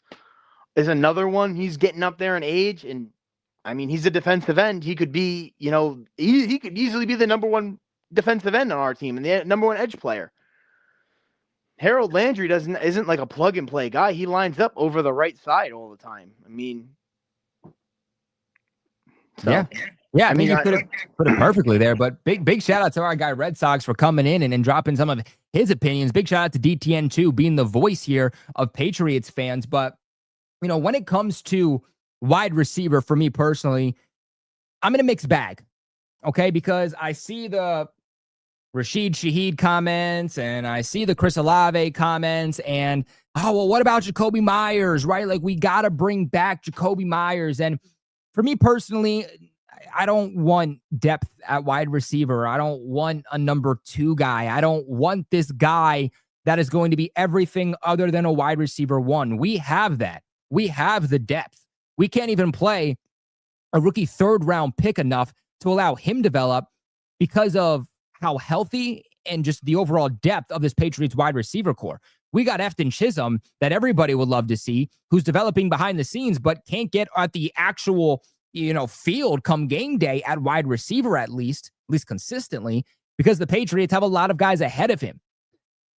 is another one. He's getting up there in age, and he's a defensive end. He could be, he could easily be the number one defensive end on our team and the number one edge player. Harold Landry isn't like a plug and play guy. He lines up over the right side all the time. Yeah. Yeah, you could have put it perfectly there, but big shout out to our guy Red Sox for coming in and dropping some of his opinions. Big shout out to DTN too, being the voice here of Patriots fans. But, when it comes to wide receiver, for me personally, I'm in a mixed bag, okay? Because I see the Rashid Shaheed comments and I see the Chris Olave comments and, what about Jacoby Myers, right? Like, we got to bring back Jacoby Myers. And for me personally, I don't want depth at wide receiver. I don't want a number 2 guy. I don't want this guy that is going to be everything other than a wide receiver 1. We have that. We have the depth. We can't even play a rookie 3rd round pick enough to allow him develop because of how healthy and just the overall depth of this Patriots wide receiver core. We got Efton Chisholm that everybody would love to see, who's developing behind the scenes, but can't get at the actual field come game day at wide receiver, at least consistently, because the Patriots have a lot of guys ahead of him.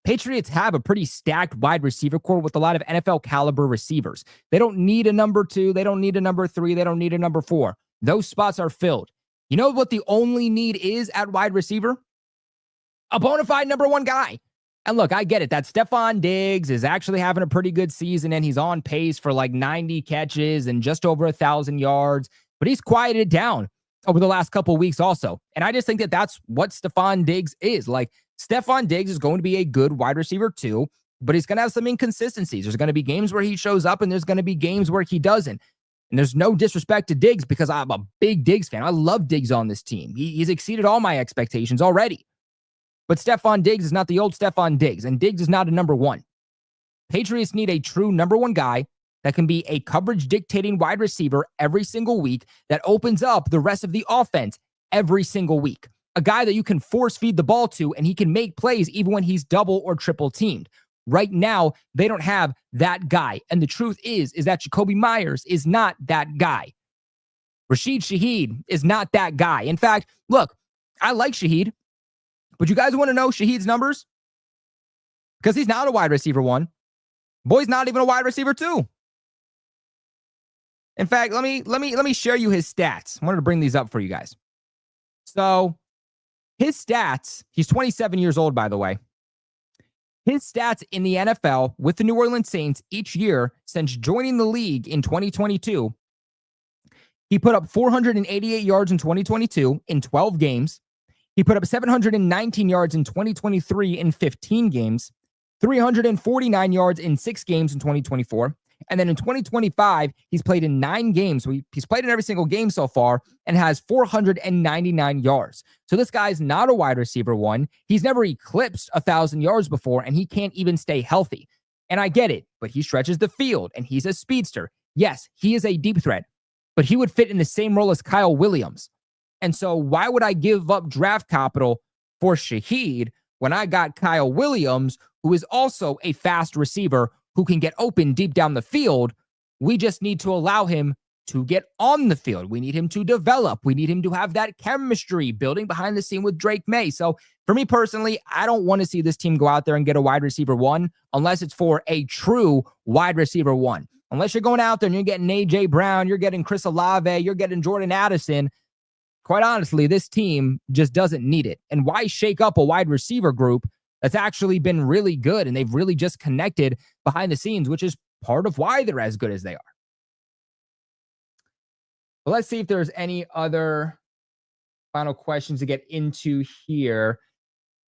Patriots have a pretty stacked wide receiver core with a lot of NFL caliber receivers. They don't need a number 2. They don't need a number 3. They don't need a number 4. Those spots are filled. You know what the only need is at wide receiver? A bona fide number 1 guy. And look, I get it. That Stephon Diggs is actually having a pretty good season, and he's on pace for like 90 catches and just over 1,000 yards. But he's quieted down over the last couple of weeks also. And I just think that that's what Stephon Diggs is. Like, Stephon Diggs is going to be a good wide receiver too, but he's going to have some inconsistencies. There's going to be games where he shows up, and there's going to be games where he doesn't. And there's no disrespect to Diggs because I'm a big Diggs fan. I love Diggs on this team. He's exceeded all my expectations already. But Stephon Diggs is not the old Stephon Diggs, and Diggs is not a number 1. Patriots need a true number 1 guy that can be a coverage dictating wide receiver every single week that opens up the rest of the offense every single week. A guy that you can force feed the ball to, and he can make plays even when he's double or triple teamed. Right now, they don't have that guy. And the truth is that Jacoby Myers is not that guy. Rashid Shaheed is not that guy. In fact, look, I like Shaheed, but you guys want to know Shaheed's numbers? Because he's not a wide receiver 1. Boy's not even a wide receiver 2. In fact, let me share you his stats. I wanted to bring these up for you guys. So, his stats, he's 27 years old, by the way. His stats in the NFL with the New Orleans Saints each year since joining the league in 2022, he put up 488 yards in 2022 in 12 games. He put up 719 yards in 2023 in 15 games, 349 yards in 6 games in 2024. And then in 2025, he's played in 9 games. So he's played in every single game so far and has 499 yards. So this guy's not a wide receiver 1. He's never eclipsed 1,000 yards before, and he can't even stay healthy. And I get it, but he stretches the field, and he's a speedster. Yes, he is a deep threat, but he would fit in the same role as Kyle Williams. And so why would I give up draft capital for Shaheed when I got Kyle Williams, who is also a fast receiver who can get open deep down the field? We just need to allow him to get on the field. We need him to develop. We need him to have that chemistry building behind the scene with Drake Maye. So for me personally, I don't want to see this team go out there and get a wide receiver 1 unless it's for a true wide receiver 1. Unless you're going out there and you're getting A.J. Brown, you're getting Chris Olave, you're getting Jordan Addison. Quite honestly, this team just doesn't need it. And why shake up a wide receiver group that's actually been really good, and they've really just connected behind the scenes, which is part of why they're as good as they are. But let's see if there's any other final questions to get into here.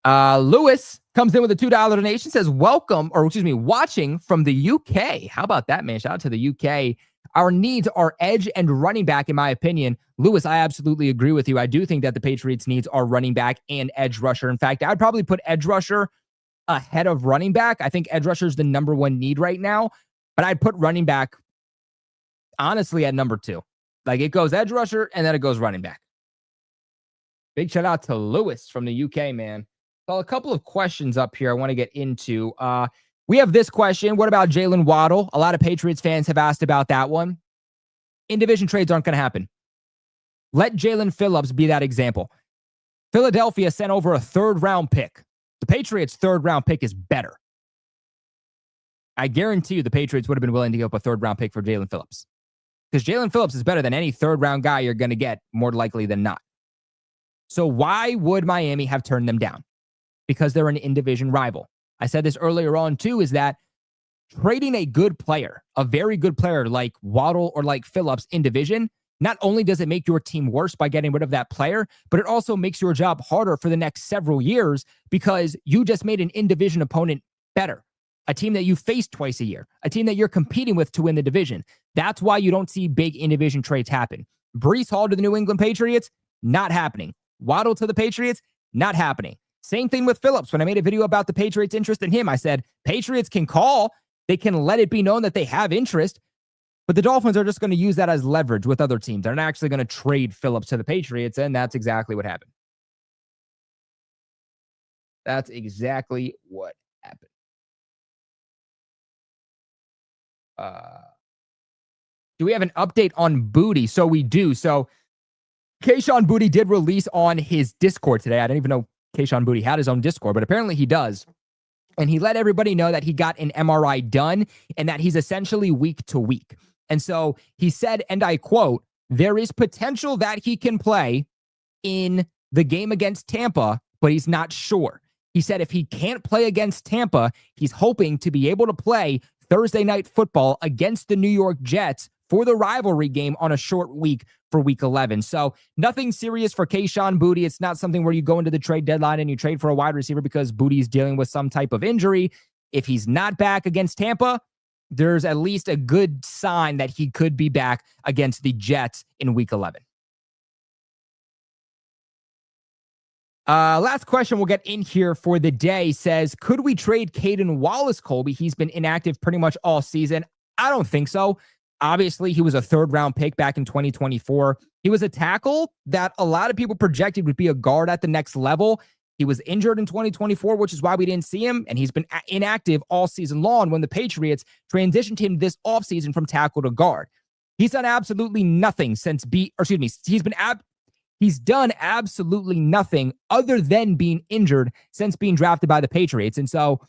Lewis comes in with a $2 donation, says, watching from the UK. How about that, man? Shout out to the UK. Our needs are edge and running back, in my opinion. Lewis, I absolutely agree with you. I do think that the Patriots' needs are running back and edge rusher. In fact, I'd probably put edge rusher ahead of running back. I think edge rusher is the number one need right now, but I'd put running back, honestly, at number 2. Like, it goes edge rusher, and then it goes running back. Big shout out to Lewis from the UK, man. So a couple of questions up here I want to get into. We have this question. What about Jalen Waddle? A lot of Patriots fans have asked about that one. In-division trades aren't going to happen. Let Jaelan Phillips be that example. Philadelphia sent over a 3rd-round pick. The Patriots' 3rd-round pick is better. I guarantee you the Patriots would have been willing to give up a 3rd-round pick for Jaelan Phillips. Because Jaelan Phillips is better than any 3rd-round guy you're going to get, more likely than not. So why would Miami have turned them down? Because they're an in-division rival. I said this earlier on, too, is that trading a good player, a very good player like Waddle or like Phillips in division, not only does it make your team worse by getting rid of that player, but it also makes your job harder for the next several years because you just made an in-division opponent better. A team that you face twice a year, a team that you're competing with to win the division. That's why you don't see big in-division trades happen. Breece Hall to the New England Patriots, not happening. Waddle to the Patriots, not happening. Same thing with Phillips. When I made a video about the Patriots' interest in him, I said, Patriots can call. They can let it be known that they have interest, but the Dolphins are just going to use that as leverage with other teams. They're not actually going to trade Phillips to the Patriots, and that's exactly what happened. That's exactly what happened. Do we have an update on Booty? So we do. So Keion Booty did release on his Discord today. I didn't even know Keion Booty had his own Discord, but apparently he does. And he let everybody know that he got an MRI done and that he's essentially week to week. And so he said, and I quote, there is potential that he can play in the game against Tampa, but he's not sure. He said if he can't play against Tampa, he's hoping to be able to play Thursday Night Football against the New York Jets for the rivalry game on a short week for week 11. So nothing serious for Keion Booty. It's not something where you go into the trade deadline and you trade for a wide receiver because Booty's dealing with some type of injury. If he's not back against Tampa, there's at least a good sign that he could be back against the Jets in week 11. Last question we'll get in here for the day says, could we trade Caden Wallace, Colby? He's been inactive pretty much all season. I don't think so. Obviously, he was a 3rd-round pick back in 2024. He was a tackle that a lot of people projected would be a guard at the next level. He was injured in 2024, which is why we didn't see him, and he's been inactive all season long when the Patriots transitioned him this offseason from tackle to guard. He's done absolutely nothing since he's done absolutely nothing other than being injured since being drafted by the Patriots. And so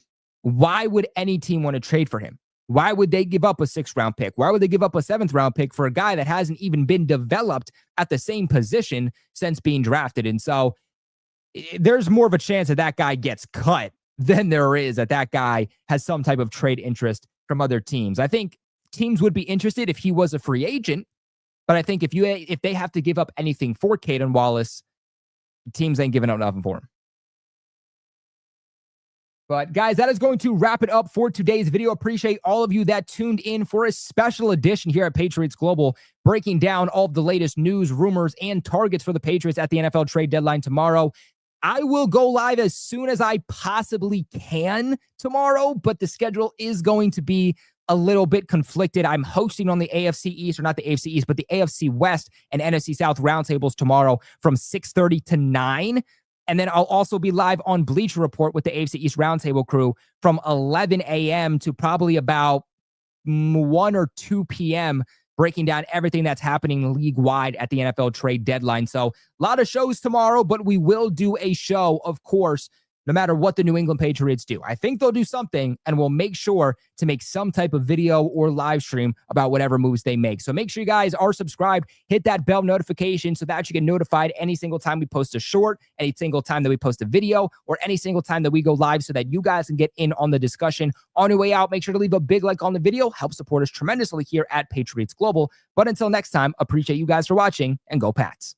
why would any team want to trade for him? Why would they give up a 6th-round pick? Why would they give up a 7th-round pick for a guy that hasn't even been developed at the same position since being drafted? And so there's more of a chance that that guy gets cut than there is that guy has some type of trade interest from other teams. I think teams would be interested if he was a free agent, but I think if they have to give up anything for Caden Wallace, teams ain't giving up nothing for him. But guys, that is going to wrap it up for today's video. Appreciate all of you that tuned in for a special edition here at Patriots Global, breaking down all of the latest news, rumors, and targets for the Patriots at the NFL trade deadline tomorrow. I will go live as soon as I possibly can tomorrow, but the schedule is going to be a little bit conflicted. I'm hosting on the AFC East, or not the AFC East, but the AFC West and NFC South roundtables tomorrow from 6:30 to 9. And then I'll also be live on Bleacher Report with the AFC East Roundtable crew from 11 a.m. to probably about 1 or 2 p.m., breaking down everything that's happening league-wide at the NFL trade deadline. So a lot of shows tomorrow, but we will do a show, of course, no matter what the New England Patriots do. I think they'll do something, and we'll make sure to make some type of video or live stream about whatever moves they make. So make sure you guys are subscribed, hit that bell notification so that you get notified any single time we post a short, any single time that we post a video, or any single time that we go live so that you guys can get in on the discussion. On your way out, make sure to leave a big like on the video. Help support us tremendously here at Patriots Global. But until next time, appreciate you guys for watching, and go Pats.